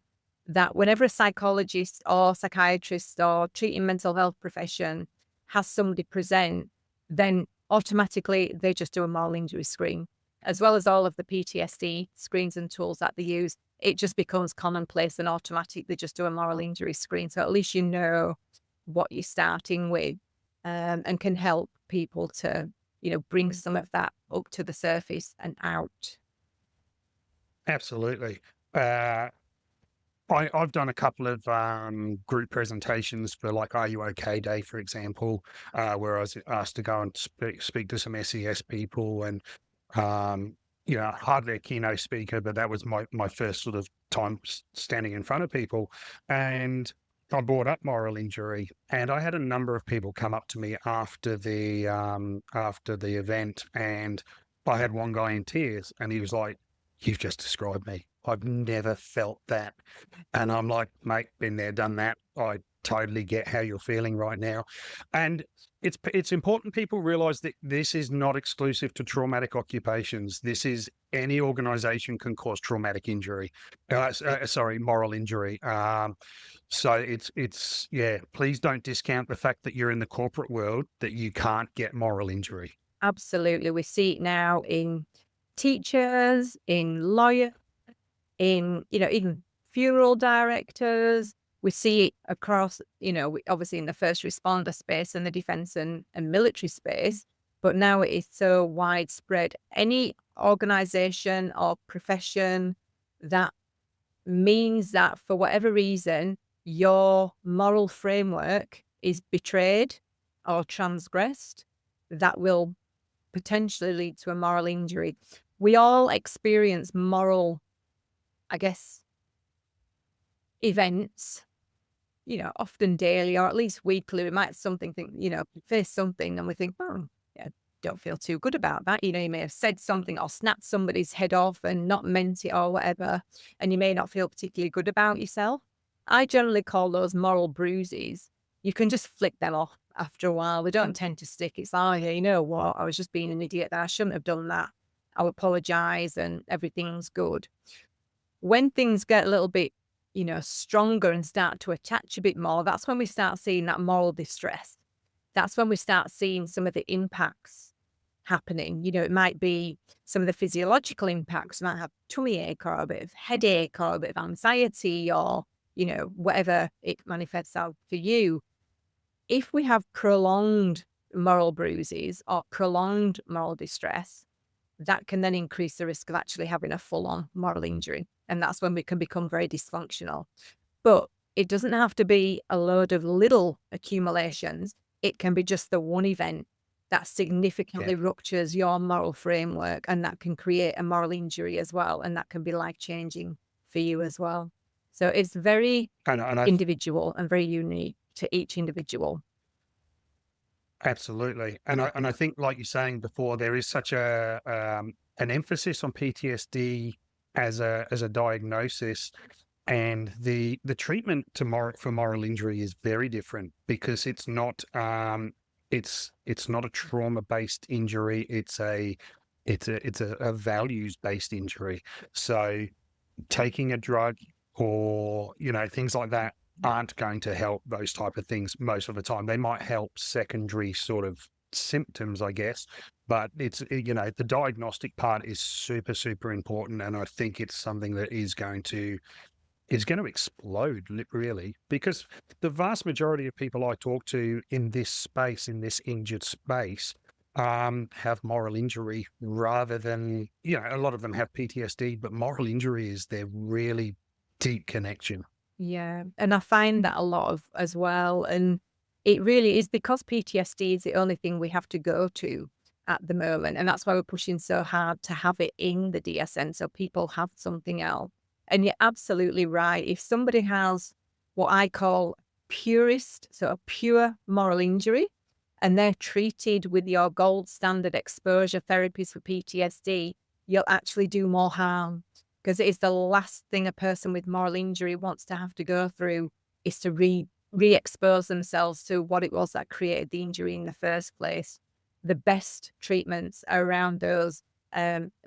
B: that whenever a psychologist or psychiatrist or treating mental health profession has somebody present, then automatically they just do a moral injury screen, as well as all of the PTSD screens and tools that they use. It just becomes commonplace and automatic. They just do a moral injury screen. So at least you know what you're starting with, and can help people to, bring some of that up to the surface and out.
A: Absolutely. I've done a couple of group presentations for, like, Are You OK Day, for example, where I was asked to go and speak to some SES people, and hardly a keynote speaker, but that was my first sort of time standing in front of people. And I brought up moral injury, and I had a number of people come up to me after the event, and I had one guy in tears, and he was like, "You've just described me. I've never felt that." And I'm like, "Mate, been there, done that. I totally get how you're feeling right now." And it's important people realize that this is not exclusive to traumatic occupations. This is any organization can cause traumatic injury. Moral injury. So yeah, please don't discount the fact that you're in the corporate world, that you can't get moral injury.
B: Absolutely. We see it now in teachers, in lawyers, in, even funeral directors. We see it across, obviously in the first responder space and the defense and military space, but now it is so widespread. Any organization or profession that means that for whatever reason, your moral framework is betrayed or transgressed, that will potentially lead to a moral injury. We all experience moral, I guess, events, often daily or at least weekly. We might face something and we think, oh, yeah, don't feel too good about that. You may have said something or snapped somebody's head off and not meant it or whatever, and you may not feel particularly good about yourself. I generally call those moral bruises. You can just flick them off after a while. They don't tend to stick. It's like, oh, yeah, you know what? I was just being an idiot there. I shouldn't have done that. I'll apologize and everything's good. When things get a little bit, stronger and start to attach a bit more, that's when we start seeing that moral distress. That's when we start seeing some of the impacts happening. It might be some of the physiological impacts. You might have tummy ache or a bit of headache or a bit of anxiety or, whatever it manifests out for you. If we have prolonged moral bruises or prolonged moral distress, that can then increase the risk of actually having a full-on moral injury. And that's when we can become very dysfunctional. But it doesn't have to be a load of little accumulations. It can be just the one event that significantly ruptures your moral framework, and that can create a moral injury as well. And that can be life-changing for you as well. So it's very individual and very unique to each individual.
A: Absolutely. And I think, like you're saying before, there is such an emphasis on PTSD as a diagnosis, and the treatment for moral injury is very different, because it's not a trauma-based injury. It's a values-based injury. So taking a drug or things like that aren't going to help those type of things most of the time. They might help secondary sort of symptoms, I guess, but it's the diagnostic part is super, super important, and I think it's something that is going to explode, really, because the vast majority of people I talk to in this space, in this injured space, have moral injury rather than, a lot of them have PTSD, but moral injury is their really deep connection.
B: Yeah. And I find that a lot of as well. And it really is because PTSD is the only thing we have to go to at the moment. And that's why we're pushing so hard to have it in the DSM so people have something else. And you're absolutely right. If somebody has what I call purist, so a pure moral injury, and they're treated with your gold standard exposure therapies for PTSD, you'll actually do more harm, because it is the last thing a person with moral injury wants to have to go through, is to re-expose themselves to what it was that created the injury in the first place. The best treatments are around those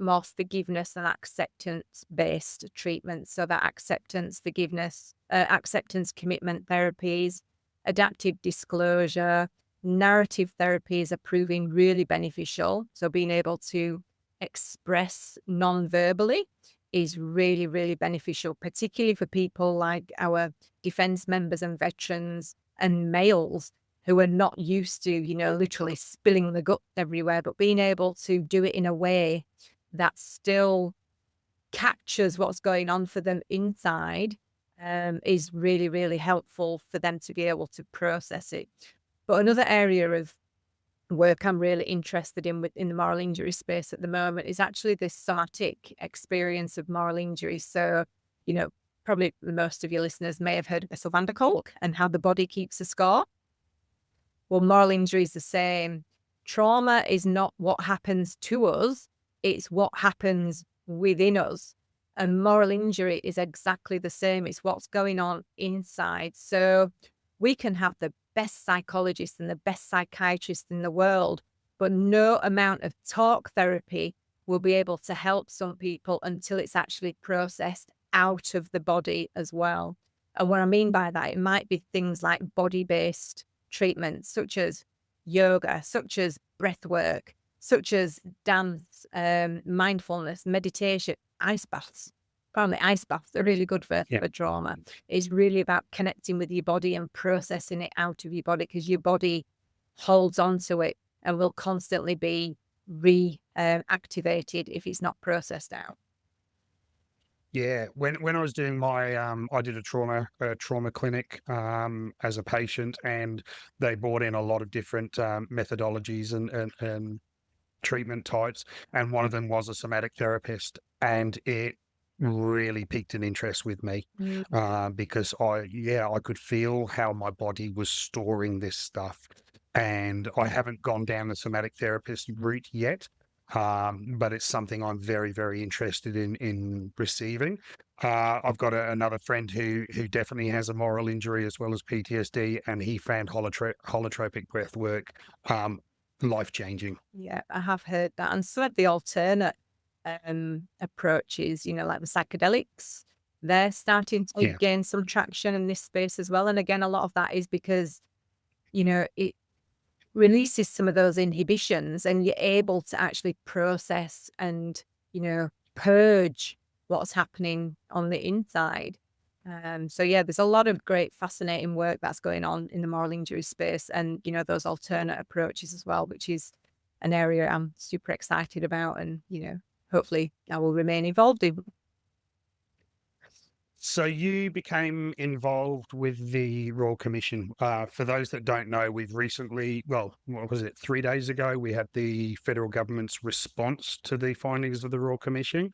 B: more forgiveness and acceptance-based treatments. So that acceptance, forgiveness, acceptance, commitment therapies, adaptive disclosure, narrative therapies are proving really beneficial. So being able to express non-verbally is really, really beneficial, particularly for people like our defense members and veterans and males who are not used to, literally spilling the guts everywhere, but being able to do it in a way that still captures what's going on for them inside is really, really helpful for them to be able to process it. But another area of work I'm really interested in within the moral injury space at the moment is actually this somatic experience of moral injury. So, probably most of your listeners may have heard of Bessel van der Kolk and how the body keeps a score. Well, moral injury is the same. Trauma is not what happens to us, it's what happens within us. And moral injury is exactly the same. It's what's going on inside. So we can have the best psychologists and the best psychiatrists in the world, but no amount of talk therapy will be able to help some people until it's actually processed out of the body as well. And what I mean by that, it might be things like body-based treatments, such as yoga, such as breath work, such as dance, mindfulness, meditation, ice baths. Apparently ice baths are really good
A: Yeah.
B: for trauma. It's really about connecting with your body and processing it out of your body, because your body holds on to it and will constantly be reactivated if it's not processed out.
A: Yeah, when I was doing my I did a trauma clinic as a patient, and they brought in a lot of different methodologies and treatment types, and one of them was a somatic therapist, and it really piqued an interest with me
B: Mm.
A: because I could feel how my body was storing this stuff, and I haven't gone down the somatic therapist route yet. But it's something I'm very, very interested in receiving. I've got another friend who definitely has a moral injury as well as PTSD, and he found holotropic breath work life changing.
B: Yeah, I have heard that. And some of the alternate approaches, like the psychedelics, they're starting to
A: Yeah.
B: gain some traction in this space as well. And again, a lot of that is because, it releases some of those inhibitions, and you're able to actually process and, purge what's happening on the inside. So yeah, there's a lot of great, fascinating work that's going on in the moral injury space, and, those alternate approaches as well, which is an area I'm super excited about, and, hopefully I will remain involved in.
A: So you became involved with the Royal Commission. For those that don't know, we've recently, well, what was it, 3 days ago, we had the federal government's response to the findings of the Royal Commission.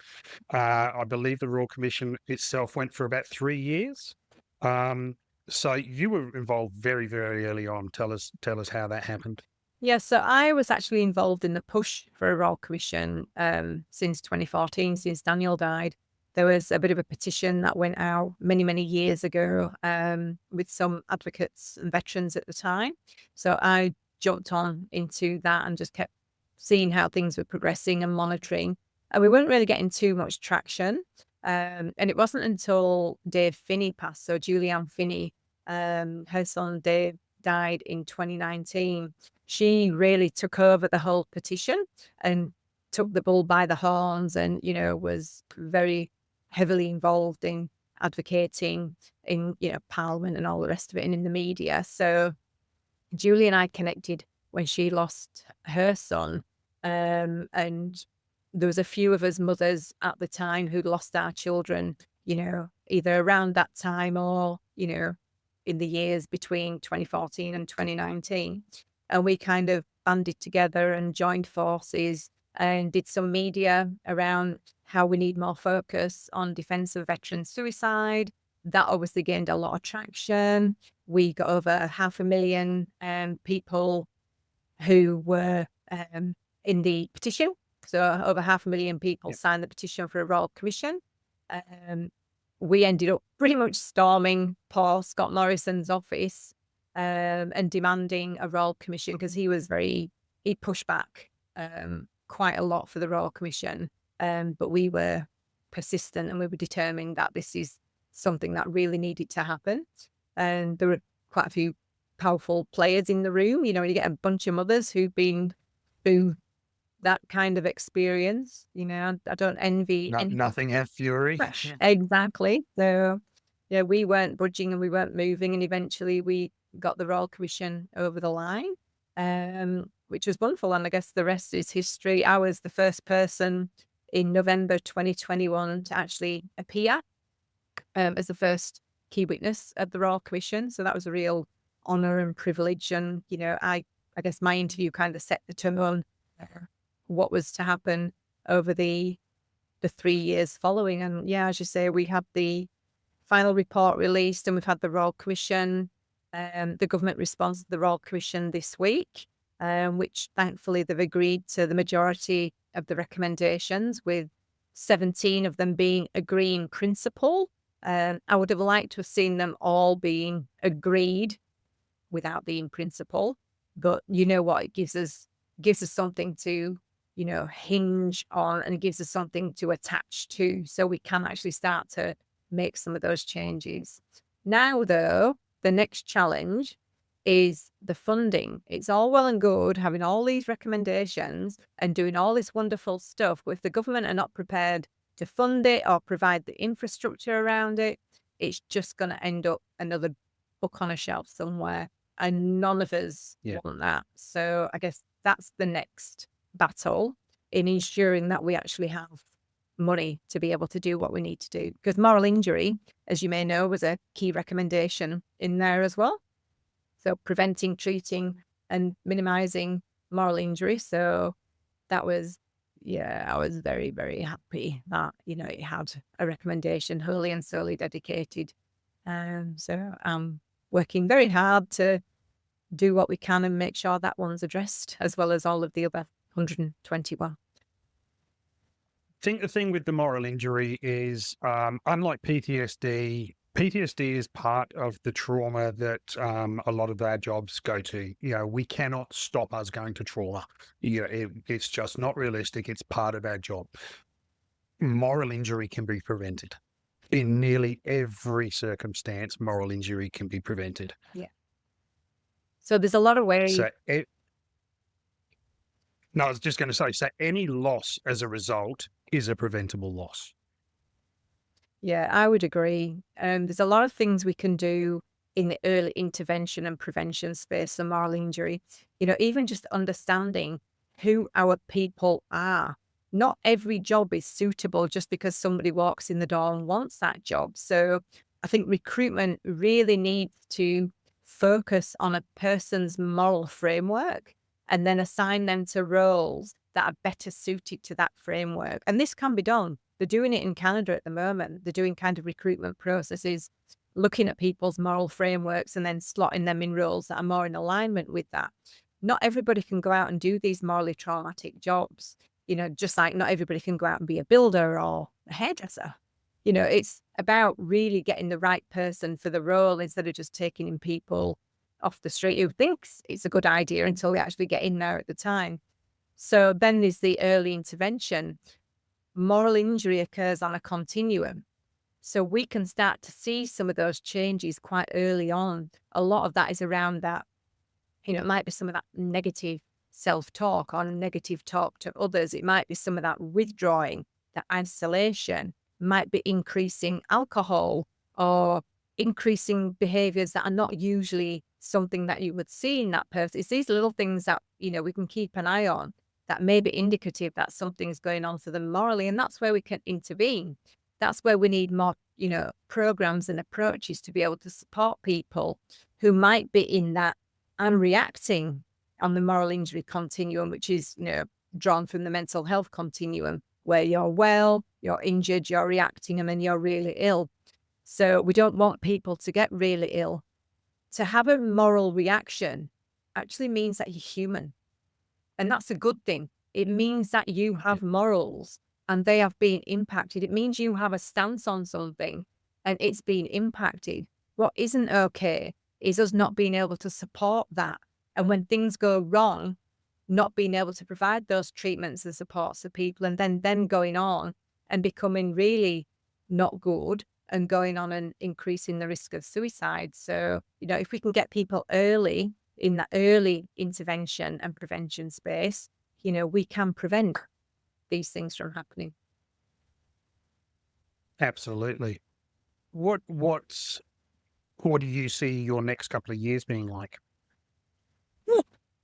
A: I believe the Royal Commission itself went for about 3 years. Um, so you were involved very, very early on. Tell us how that happened.
B: Yeah, so I was actually involved in the push for a Royal Commission since 2014, since Daniel died. There was a bit of a petition that went out many, many years ago with some advocates and veterans at the time. So I jumped on into that and just kept seeing how things were progressing and monitoring. And we weren't really getting too much traction. And it wasn't until Dave Finney passed, so Julianne Finney, her son Dave died in 2019. She really took over the whole petition and took the bull by the horns, and, was very heavily involved in advocating in, Parliament and all the rest of it, and in the media. So Julie and I connected when she lost her son. And there was a few of us mothers at the time who'd lost our children, either around that time or, in the years between 2014 and 2019. And we kind of banded together and joined forces and did some media around how we need more focus on defence of veteran suicide. That obviously gained a lot of traction. We got over 500,000 people who were in the petition. So over 500,000 people
A: Yeah.
B: signed the petition for a Royal Commission. We ended up pretty much storming Paul Scott Morrison's office and demanding a Royal Commission, because he pushed back quite a lot for the Royal Commission. But we were persistent, and we were determined that this is something that really needed to happen. And there were quite a few powerful players in the room. You get a bunch of mothers who've been through that kind of experience. I don't envy any.
A: Nothing have fury.
B: Fresh. Exactly. So, yeah, we weren't budging and we weren't moving, and eventually we got the Royal Commission over the line, which was wonderful. And I guess the rest is history. I was the first person in November 2021 to actually appear as the first key witness at the Royal Commission. So that was a real honour and privilege. And, I guess my interview kind of set the tone what was to happen over the 3 years following. And yeah, as you say, we had the final report released, and we've had the Royal Commission, the government response to the Royal Commission this week, which thankfully they've agreed to the majority of the recommendations, with 17 of them being agree in principle. I would have liked to have seen them all being agreed without the in principle, but you know what, it gives us something to hinge on, and it gives us something to attach to, so we can actually start to make some of those changes. Now, though, the next challenge is the funding. It's all well and good having all these recommendations and doing all this wonderful stuff, but if the government are not prepared to fund it or provide the infrastructure around it, it's just going to end up another book on a shelf somewhere. And none of us want that. So I guess that's the next battle in ensuring that we actually have money to be able to do what we need to do. Because moral injury, as you may know, was a key recommendation in there as well. So preventing, treating, and minimizing moral injury. So that was, I was very, very happy that, it had a recommendation wholly and solely dedicated. So I'm working very hard to do what we can and make sure that one's addressed, as well as all of the other 121.
A: I think the thing with the moral injury is, unlike PTSD, PTSD is part of the trauma that a lot of our jobs go to. We cannot stop us going to trauma. It's just not realistic. It's part of our job. Moral injury can be prevented. In nearly every circumstance, moral injury can be prevented.
B: Yeah. So there's a lot of ways.
A: No, I was just going to say, so any loss as a result is a preventable loss.
B: Yeah, I would agree. There's a lot of things we can do in the early intervention and prevention space of moral injury. Even just understanding who our people are. Not every job is suitable just because somebody walks in the door and wants that job. So I think recruitment really needs to focus on a person's moral framework and then assign them to roles that are better suited to that framework. And this can be done. They're doing it in Canada at the moment. They're doing kind of recruitment processes, looking at people's moral frameworks and then slotting them in roles that are more in alignment with that. Not everybody can go out and do these morally traumatic jobs, just like not everybody can go out and be a builder or a hairdresser. It's about really getting the right person for the role instead of just taking in people off the street who thinks it's a good idea until they actually get in there at the time. So then there's the early intervention. Moral injury occurs on a continuum. So we can start to see some of those changes quite early on. A lot of that is around that, it might be some of that negative self-talk or negative talk to others. It might be some of that withdrawing, that isolation, might be increasing alcohol or increasing behaviors that are not usually something that you would see in that person. It's these little things that, we can keep an eye on that may be indicative that something's going on for them morally. And that's where we can intervene. That's where we need more, programs and approaches to be able to support people who might be in that and reacting on the moral injury continuum, which is, drawn from the mental health continuum, where you're well, you're injured, you're reacting, and then you're really ill. So we don't want people to get really ill. To have a moral reaction actually means that you're human. And that's a good thing. It means that you have morals and they have been impacted. It means you have a stance on something and it's been impacted. What isn't okay is us not being able to support that. And when things go wrong, not being able to provide those treatments and supports to people, and then going on and becoming really not good and going on and increasing the risk of suicide. So, if we can get people early in that early intervention and prevention space, we can prevent these things from happening.
A: Absolutely. What do you see your next couple of years being like?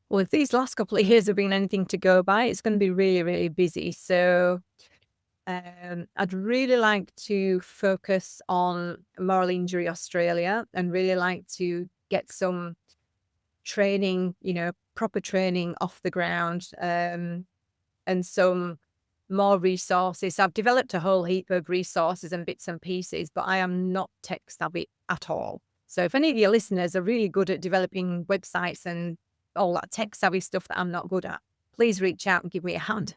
B: Well, if these last couple of years have been anything to go by, it's going to be really, really busy. So I'd really like to focus on Moral Injury Australia and really like to get some training, proper training off the ground, and some more resources. I've developed a whole heap of resources and bits and pieces, but I am not tech savvy at all. So if any of your listeners are really good at developing websites and all that tech savvy stuff that I'm not good at, please reach out and give me a hand.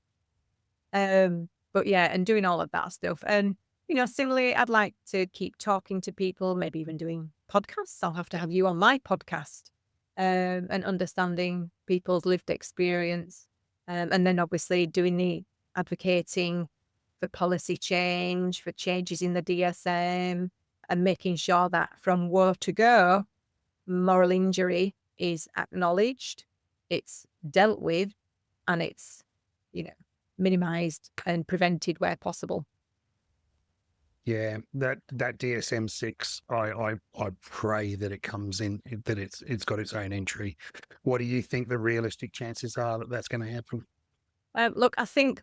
B: But yeah, and doing all of that stuff. And, similarly, I'd like to keep talking to people, maybe even doing podcasts. I'll have to have you on my podcast, and understanding people's lived experience. And then obviously doing the advocating for policy change, for changes in the DSM, and making sure that from where to go, moral injury is acknowledged, it's dealt with, and it's, minimized and prevented where possible.
A: Yeah, that DSM-6, I pray that it comes in, that it's got its own entry. What do you think the realistic chances are that that's going to happen?
B: Look, I think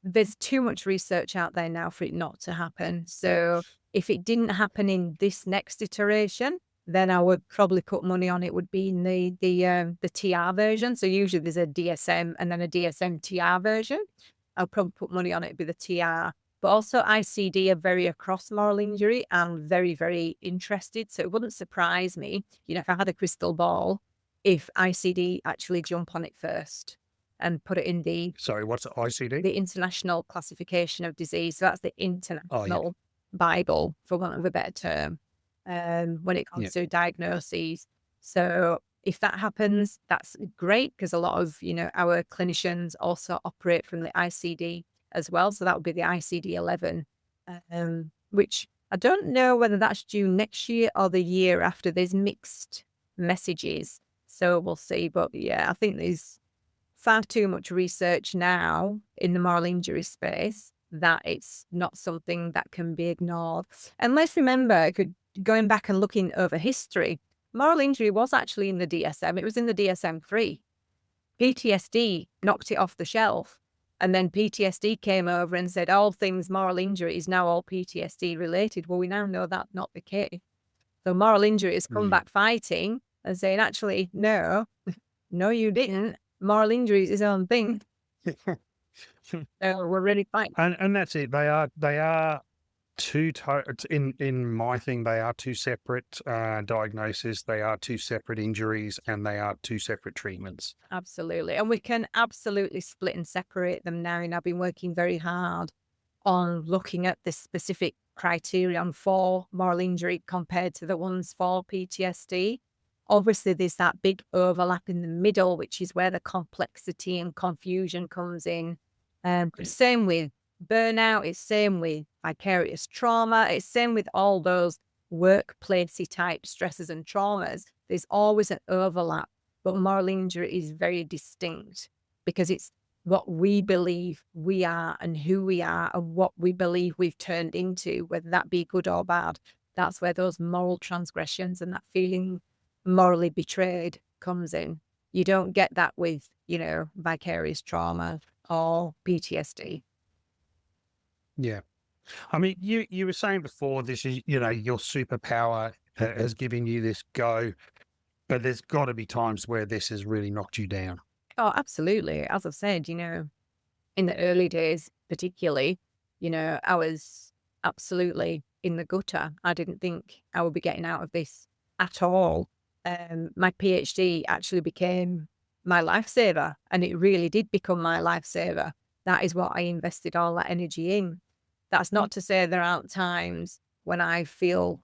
B: there's too much research out there now for it not to happen. So if it didn't happen in this next iteration, then I would probably put money on it would be in the TR version. So usually there's a DSM and then a DSM TR version. I'll probably put money on it would be the TR. But also ICD are very across moral injury and very, very interested. So it wouldn't surprise me, if I had a crystal ball, if ICD actually jump on it first and put it in
A: Sorry, what's ICD?
B: the International Classification of Disease. So that's the
A: Oh, yeah,
B: international Bible, for want of a better term, when it
A: yeah,
B: comes to diagnoses. So if that happens, that's great because a lot of, our clinicians also operate from the ICD as well. So that would be the ICD 11, which I don't know whether that's due next year or the year after. There's mixed messages. So we'll see. But yeah, I think there's far too much research now in the moral injury space that it's not something that can be ignored. And let's remember, going back and looking over history, moral injury was actually in the DSM. It was in the DSM-3. PTSD knocked it off the shelf. And then PTSD came over and said, all things moral injury is now all PTSD related. Well, we now know that's not the case. So moral injury has come
A: yeah.
B: back fighting and saying, actually, no, you didn't. Moral injury is his own thing. So we're really fine.
A: And that's it. They are two in my thing. They are two separate diagnoses. They are two separate injuries, and they are two separate treatments.
B: Absolutely. And we can absolutely split and separate them now. And I've been working very hard on looking at the specific criterion for moral injury compared to the ones for PTSD. Obviously, there's that big overlap in the middle, which is where the complexity and confusion comes in. Same with burnout, it's same with vicarious trauma, it's same with all those workplacey type stresses and traumas. There's always an overlap, but moral injury is very distinct because it's what we believe we are and who we are and what we believe we've turned into, whether that be good or bad. That's where those moral transgressions and that feeling morally betrayed comes in. You don't get that with, vicarious trauma or PTSD.
A: Yeah. I mean, you were saying before, this is, your superpower has given you this go, but there's got to be times where this has really knocked you down.
B: Oh, absolutely. As I've said, in the early days, particularly, I was absolutely in the gutter. I didn't think I would be getting out of this at all. My PhD actually became my lifesaver, and it really did become my lifesaver. That is what I invested all that energy in. That's not to say there aren't times when I feel,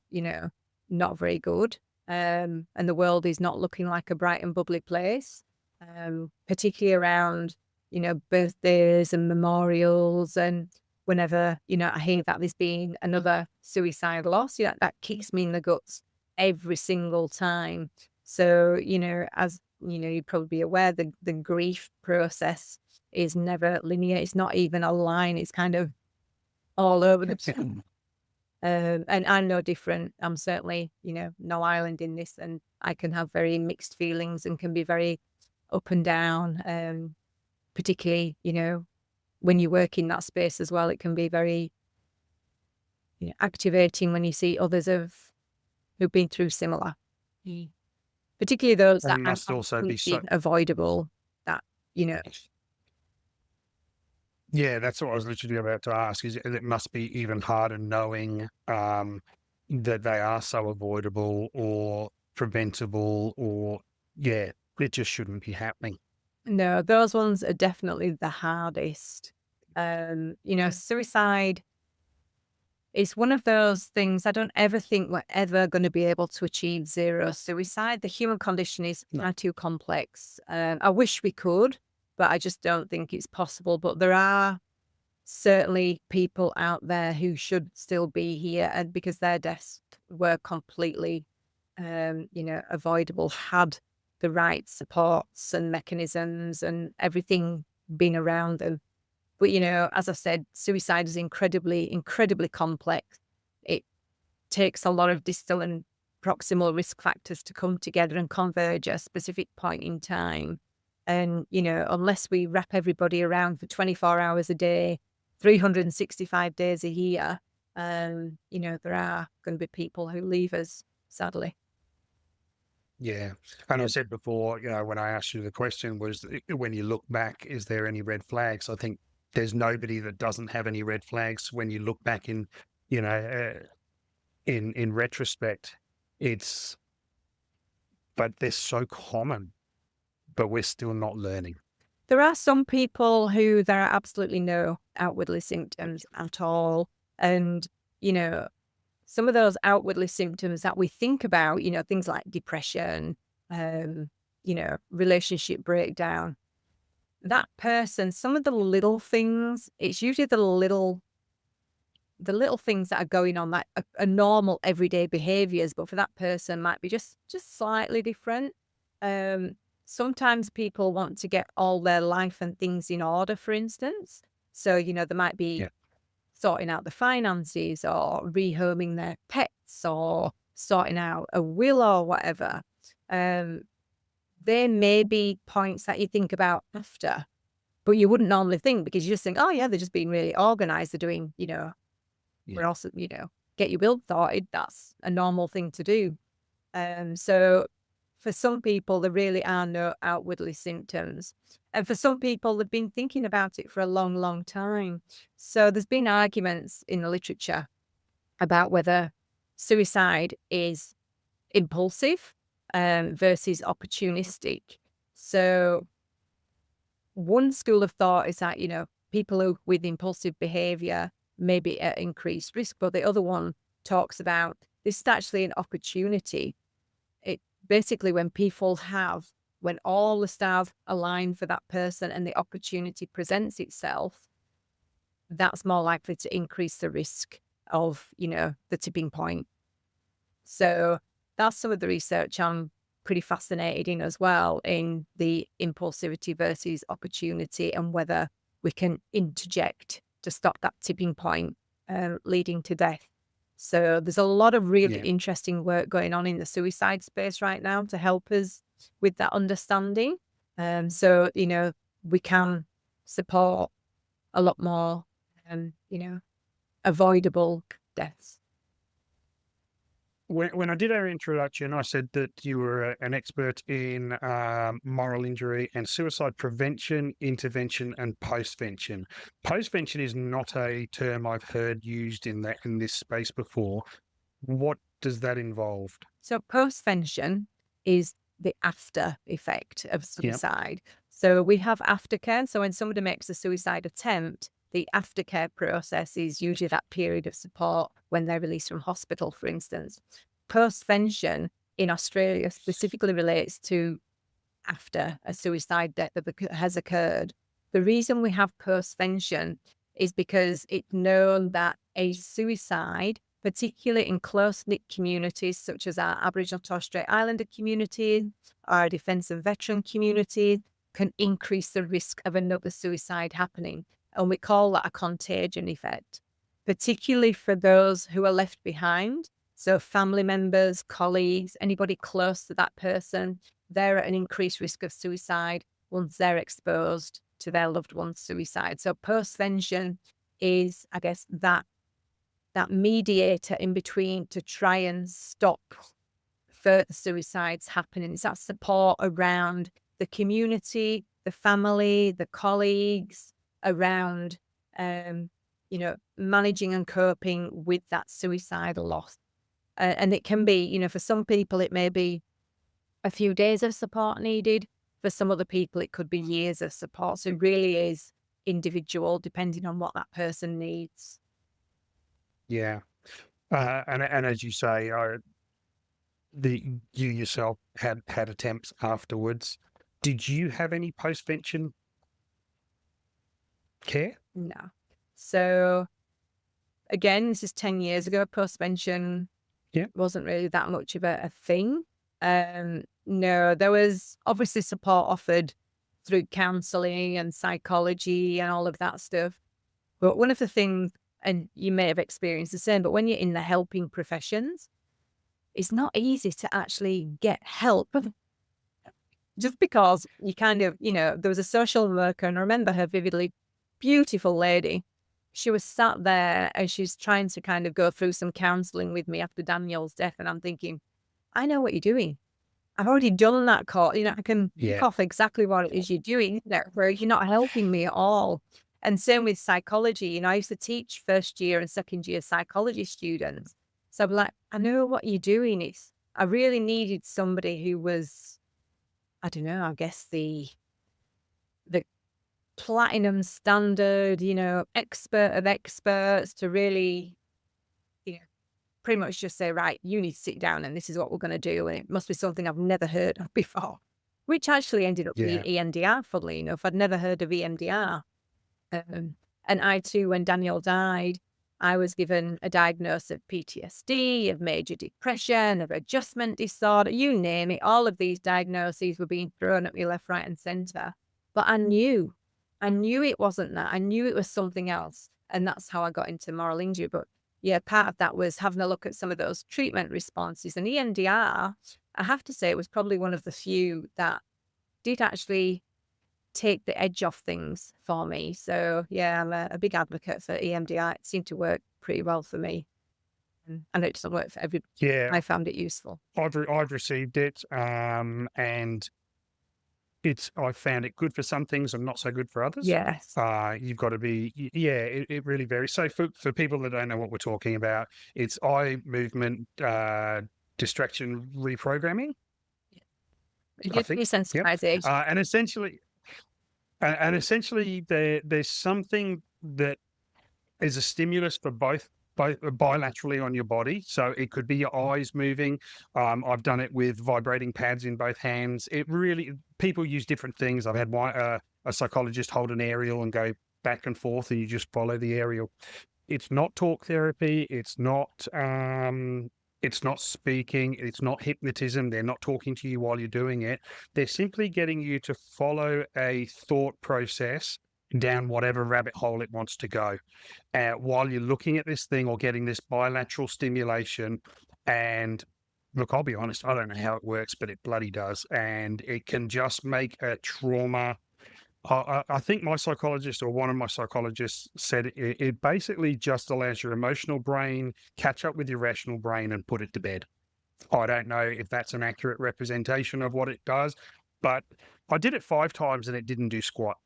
B: not very good, and the world is not looking like a bright and bubbly place, particularly around, birthdays and memorials. And whenever, I hear that there's been another suicide loss, that kicks me in the guts every single time. So, as you'd probably be aware, the grief process is never linear. It's not even a line. It's kind of all over the place. And I'm no different. I'm certainly, no island in this, and I can have very mixed feelings and can be very up and down. Particularly, when you work in that space as well, it can be very activating when you see others who've been through similar. Particularly those that
A: And
B: are
A: must also be so.
B: avoidable. That
A: Yeah, that's what I was literally about to ask. Is it must be even harder knowing that they are so avoidable or preventable, or it just shouldn't be happening.
B: No, those ones are definitely the hardest. Suicide is one of those things. I don't ever think we're ever going to be able to achieve zero suicide. The human condition is far too complex. I wish we could, but I just don't think it's possible. But there are certainly people out there who should still be here, and because their deaths were completely, avoidable, had the right supports and mechanisms and everything been around them. But, as I said, suicide is incredibly, incredibly complex. takes a lot of distal and proximal risk factors to come together and converge at a specific point in time. And, unless we wrap everybody around for 24 hours a day, 365 days a year, there are going to be people who leave us, sadly.
A: Yeah. And I said before, when I asked you the question was, when you look back, is there any red flags? I think there's nobody that doesn't have any red flags when you look back in retrospect. But they're so common, but we're still not learning.
B: There are some people who there are absolutely no outwardly symptoms at all. And, some of those outwardly symptoms that we think about, things like depression, relationship breakdown, that person, some of the little things, it's usually the little things that are going on that are normal everyday behaviors, but for that person might be just slightly different. Sometimes people want to get all their life and things in order, for instance. So, there might be sorting out the finances or rehoming their pets or sorting out a will or whatever. There may be points that you think about after, but you wouldn't normally think, because you just think, oh yeah, they're just being really organized. They're doing, we're also, get your will sorted. That's a normal thing to do. So for some people, there really are no outwardly symptoms. And for some people, they've been thinking about it for a long, long time. So there's been arguments in the literature about whether suicide is impulsive versus opportunistic. So one school of thought is that, people who with impulsive behavior may be at increased risk, but the other one talks about this is actually an opportunity. It basically, when all the stars align for that person and the opportunity presents itself, that's more likely to increase the risk of, the tipping point. So that's some of the research I'm pretty fascinated in as well, in the impulsivity versus opportunity and whether we can interject to stop that tipping point leading to death. So there's a lot of really interesting work going on in the suicide space right now to help us with that understanding. So, we can support a lot more, avoidable deaths.
A: When I did our introduction, I said that you were an expert in moral injury and suicide prevention, intervention, and postvention. Postvention is not a term I've heard used in this space before. What does that involve?
B: So postvention is the after effect of suicide. So we have aftercare. So when somebody makes a suicide attempt, the aftercare process is usually that period of support when they're released from hospital, for instance. Postvention in Australia specifically relates to after a suicide death that has occurred. The reason we have postvention is because it's known that a suicide, particularly in close-knit communities such as our Aboriginal and Torres Strait Islander community, our Defence and Veteran community, can increase the risk of another suicide happening. And we call that a contagion effect, particularly for those who are left behind. So family members, colleagues, anybody close to that person, they're at an increased risk of suicide once they're exposed to their loved one's suicide. So postvention is, I guess, that mediator in between to try and stop further suicides happening. It's that support around the community, the family, the colleagues, around, managing and coping with that suicidal loss. And it can be, for some people, it may be a few days of support needed. For some other people, it could be years of support. So it really is individual, depending on what that person needs.
A: Yeah. And as you say, you yourself had attempts afterwards. Did you have any postvention care?
B: No. So again, this is 10 years ago. Postvention wasn't really that much of a thing. No, there was obviously support offered through counselling and psychology and all of that stuff. But one of the things and you may have experienced the same, but when you're in the helping professions, it's not easy to actually get help. Just because you kind of, there was a social worker, and I remember her vividly, beautiful lady. She was sat there and she's trying to kind of go through some counseling with me after Daniel's death. And I'm thinking, I know what you're doing. I've already done that course. I can pick
A: Yeah.
B: off exactly what it is you're doing there, where you're not helping me at all. And same with psychology. I used to teach first year and second year psychology students. So I'm like, I know what you're doing. I really needed somebody who was, I don't know, I guess the platinum standard, expert of experts to really, you know, pretty much just say, right, you need to sit down and this is what we're going to do. And it must be something I've never heard of before, which actually ended up being
A: Yeah.
B: EMDR, funnily enough. I'd never heard of EMDR. And I too, when Daniel died, I was given a diagnosis of PTSD, of major depression, of adjustment disorder, you name it. All of these diagnoses were being thrown at me left, right, and center. But I knew it wasn't that. I knew it was something else. And that's how I got into moral injury. But yeah, part of that was having a look at some of those treatment responses. And EMDR, I have to say, it was probably one of the few that did actually take the edge off things for me. So yeah, I'm a big advocate for EMDR. It seemed to work pretty well for me. And it doesn't work for everybody.
A: Yeah.
B: I found it useful.
A: I've received it, and I found it good for some things and not so good for others.
B: Yes.
A: You've got to be, yeah, it really varies. So for people that don't know what we're talking about, it's eye movement distraction reprogramming, I think. Yep.
B: Desensitization.
A: And essentially there's something that is a stimulus for both bilaterally on your body. So it could be your eyes moving. I've done it with vibrating pads in both hands. People use different things. I've had a psychologist hold an aerial and go back and forth, and you just follow the aerial. It's not talk therapy. It's not speaking. It's not hypnotism. They're not talking to you while you're doing it. They're simply getting you to follow a thought process down whatever rabbit hole it wants to go. While you're looking at this thing or getting this bilateral stimulation. And look, I'll be honest, I don't know how it works, but it bloody does. And it can just make a trauma. I think my psychologist, or one of my psychologists, said it basically just allows your emotional brain catch up with your rational brain and put it to bed. I don't know if that's an accurate representation of what it does, but I did it 5 times and it didn't do squat.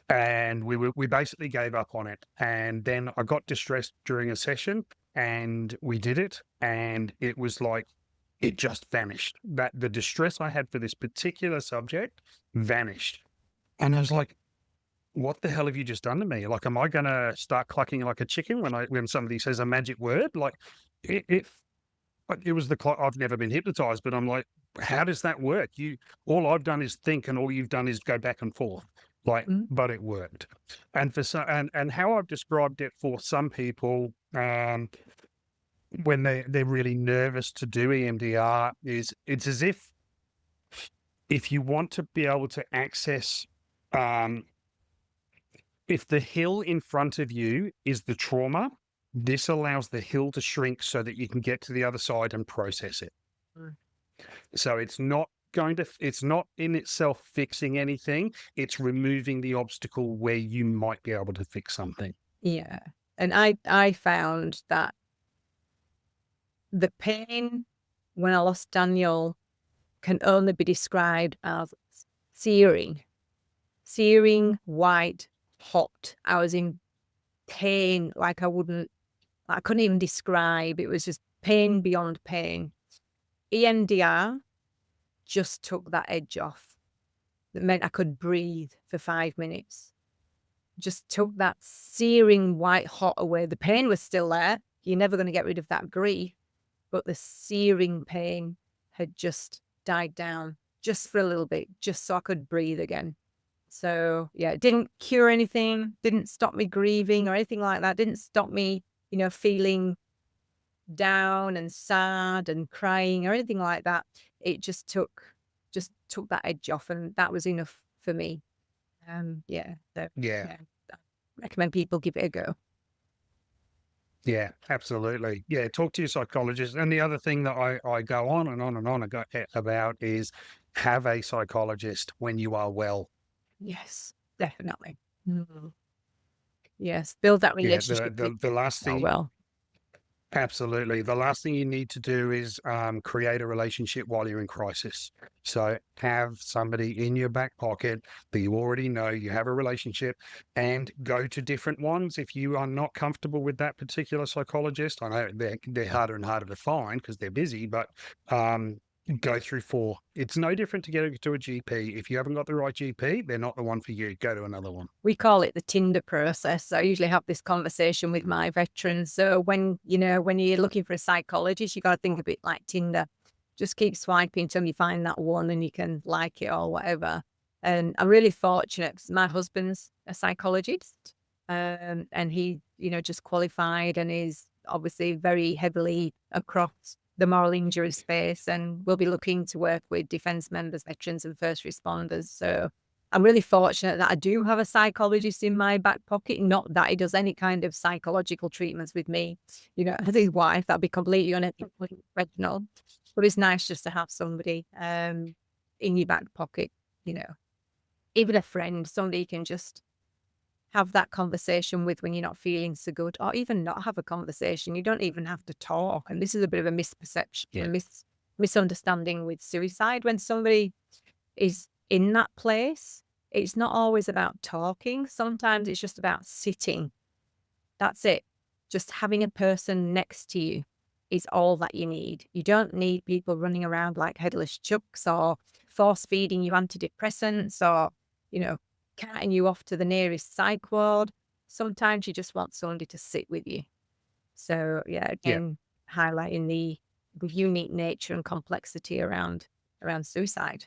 A: And we basically gave up on it. And then I got distressed during a session, and we did it, and it was like it just vanished. That the distress I had for this particular subject vanished. And I was like, what the hell have you just done to me? Like, am I going to start clucking like a chicken when somebody says a magic word? Like, it was I've never been hypnotized, but I'm like, how does that work? All I've done is think, and all you've done is go back and forth. But it worked. And for some, and how I've described it for some people, when they're really nervous to do EMDR, is it's as if you want to be able to access, if the hill in front of you is the trauma, this allows the hill to shrink so that you can get to the other side and process it. So it's not in itself fixing anything. It's removing the obstacle where you might be able to fix something.
B: Yeah. And I found that the pain when I lost Daniel can only be described as searing, white, hot. I was in pain like I couldn't even describe. It was just pain beyond pain. EMDR just took that edge off. That meant I could breathe for 5 minutes. Just took that searing white hot away. The pain was still there. You're never going to get rid of that grief, but the searing pain had just died down just for a little bit, just so I could breathe again. So yeah, it didn't cure anything, didn't stop me grieving or anything like that. Didn't stop me, feeling down and sad and crying or anything like that. It just took that edge off, and that was enough for me. So,
A: Yeah.
B: I recommend people give it a go.
A: Yeah, absolutely. Yeah, talk to your psychologist. And the other thing that I go on and on and on about is have a psychologist when you are well.
B: Yes, definitely. Mm. Yes, build that
A: Yeah,
B: relationship with
A: the last
B: oh
A: thing,
B: well.
A: absolutely. The last thing you need to do is create a relationship while you're in crisis. So have somebody in your back pocket that you already know, you have a relationship, and go to different ones. If you are not comfortable with that particular psychologist, I know they're harder and harder to find because they're busy, but um, go through four. It's no different to get to a GP. If you haven't got the right GP, they're not the one for you. Go to another one.
B: We call it the Tinder process. I usually have this conversation with my veterans. So when, when you're looking for a psychologist, you got to think a bit like Tinder. Just keep swiping until you find that one and you can like it or whatever. And I'm really fortunate because my husband's a psychologist, and he, just qualified and is obviously very heavily across the moral injury space, and we'll be looking to work with defence members, veterans and first responders. So I'm really fortunate that I do have a psychologist in my back pocket. Not that he does any kind of psychological treatments with me, as his wife. That'd be completely unprofessional. But it's nice just to have somebody in your back pocket, you know, even a friend, somebody you can just have that conversation with when you're not feeling so good, or even not have a conversation. You don't even have to talk. And this is a bit of a misperception,
A: Yeah.
B: misunderstanding with suicide. When somebody is in that place, it's not always about talking. Sometimes it's just about sitting. That's it. Just having a person next to you is all that you need. You don't need people running around like headless chucks or force feeding you antidepressants or, carting you off to the nearest psych ward. Sometimes you just want somebody to sit with you. So yeah,
A: Yeah.
B: again, highlighting the unique nature and complexity around suicide.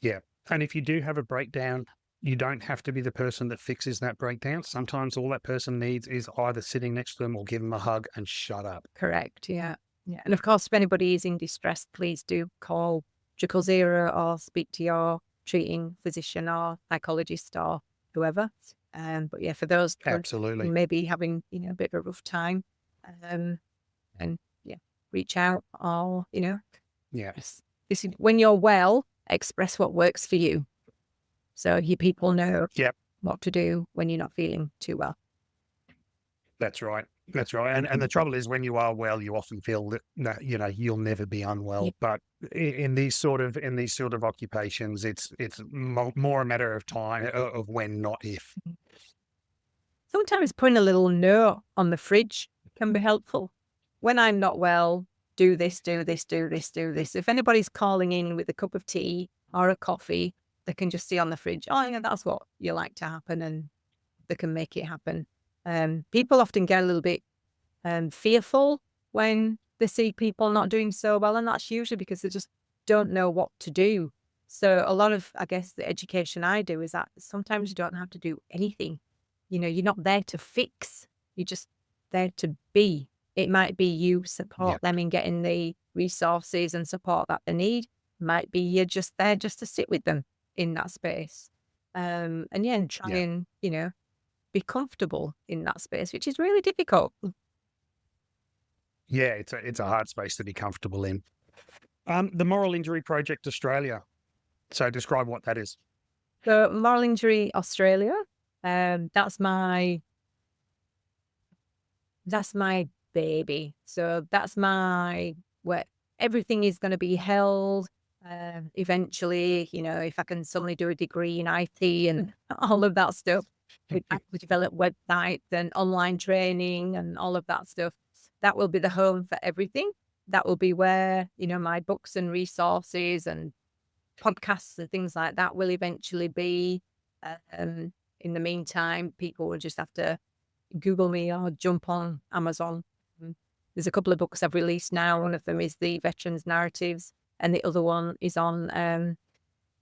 A: Yeah. And if you do have a breakdown, you don't have to be the person that fixes that breakdown. Sometimes all that person needs is either sitting next to them or give them a hug and shut up.
B: Correct. Yeah. Yeah. And of course, if anybody is in distress, please do call 000 or speak to your treating physician or psychologist or whoever. But yeah, for those who
A: Absolutely.
B: may be having, a bit of a rough time, and yeah, reach out or,
A: Yeah.
B: this is when you're well, express what works for you. So your people know
A: Yep.
B: what to do when you're not feeling too well.
A: That's right. That's right. And the trouble is when you are well, you often feel that you'll never be unwell.
B: Yeah.
A: But in these sort of occupations, it's more a matter of time of when, not if.
B: Sometimes putting a little note on the fridge can be helpful. When I'm not well, do this, do this, do this, do this. If anybody's calling in with a cup of tea or a coffee, they can just see on the fridge, oh, yeah, that's what you like to happen, and they can make it happen. People often get a little bit fearful when they see people not doing so well, and that's usually because they just don't know what to do. So a lot of, I guess, the education I do is that sometimes you don't have to do anything. You're not there to fix. You're just there to be. It might be you
A: Yeah.
B: support them in getting the resources and support that they need. Might be you're just there just to sit with them in that space. And yeah, and try
A: Yeah.
B: and, be comfortable in that space, which is really difficult.
A: Yeah. It's a hard space to be comfortable in. The Moral Injury Project Australia. So describe what that is.
B: So Moral Injury Australia, that's my baby. So that's where everything is going to be held. Eventually, if I can suddenly do a degree in IT and all of that stuff, we develop websites and online training and all of that stuff. That will be the home for everything. That will be where, my books and resources and podcasts and things like that will eventually be. In the meantime, people will just have to Google me or jump on Amazon. There's a couple of books I've released now. One of them is the Veterans Narratives, and the other one is on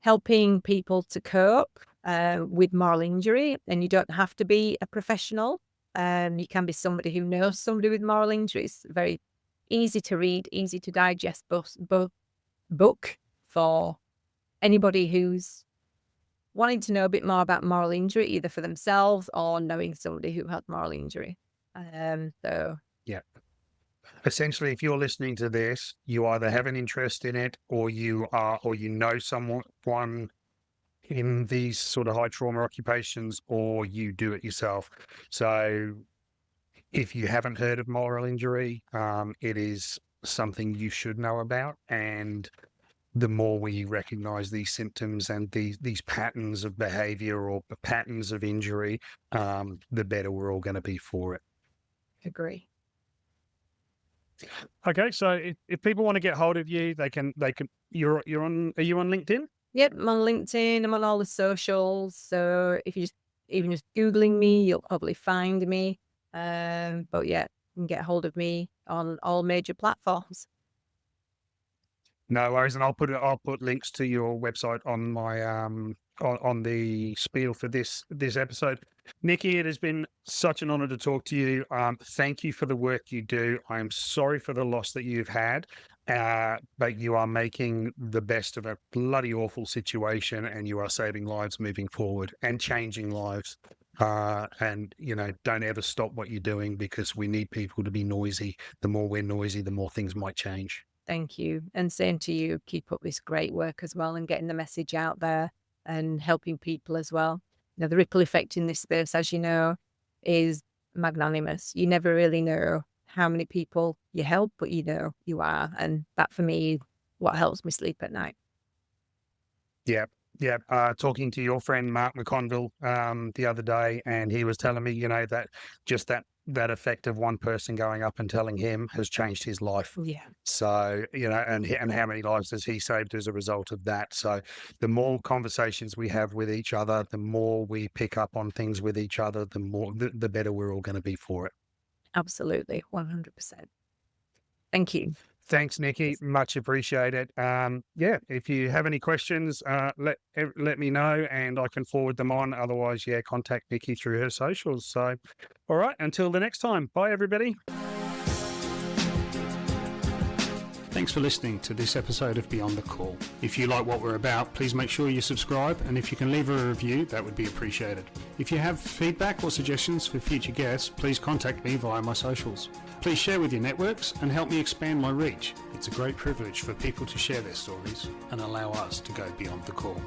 B: helping people to cope with moral injury. And you don't have to be a professional. You can be somebody who knows somebody with moral injury. It's very easy to read, easy to digest book for anybody who's wanting to know a bit more about moral injury, either for themselves or knowing somebody who had moral injury. So
A: Yeah. Essentially, if you're listening to this, you either have an interest in it, or you know someone in these sort of high trauma occupations, or you do it yourself. So if you haven't heard of moral injury, it is something you should know about. And the more we recognize these symptoms and these patterns of behavior or patterns of injury, the better we're all going to be for it.
B: agree.
A: Okay, so if people want to get hold of you, they can. Are you on LinkedIn?
B: Yep, I'm on LinkedIn. I'm on all the socials. So if you even just Googling me, you'll probably find me. But yeah, you can get hold of me on all major platforms.
A: No worries, and I'll put links to your website on my on the spiel for this episode. Nikki, it has been such an honor to talk to you. Thank you for the work you do. I am sorry for the loss that you've had, but you are making the best of a bloody awful situation, and you are saving lives moving forward and changing lives. And don't ever stop what you're doing, because we need people to be noisy. The more we're noisy, the more things might change.
B: Thank you. And same to you. Keep up this great work as well, and getting the message out there and helping people as well. The ripple effect in this space, as you know, is magnanimous. You never really know how many people you help, but you know you are. And that for me is what helps me sleep at night.
A: Yeah. Yeah. Talking to your friend Mark McConville the other day, and he was telling me, that just that effect of one person going up and telling him has changed his life.
B: Yeah.
A: So, and how many lives has he saved as a result of that? So the more conversations we have with each other, the more we pick up on things with each other, the better we're all going to be for it.
B: Absolutely. 100%. Thank you.
A: Thanks, Nikki. Much appreciated. If you have any questions, let me know and I can forward them on. Otherwise, contact Nikki through her socials. So, all right, until the next time. Bye, everybody. Thanks for listening to this episode of Beyond the Call. If you like what we're about, please make sure you subscribe, and if you can leave a review, that would be appreciated. If you have feedback or suggestions for future guests, please contact me via my socials. Please share with your networks and help me expand my reach. It's a great privilege for people to share their stories and allow us to go beyond the call.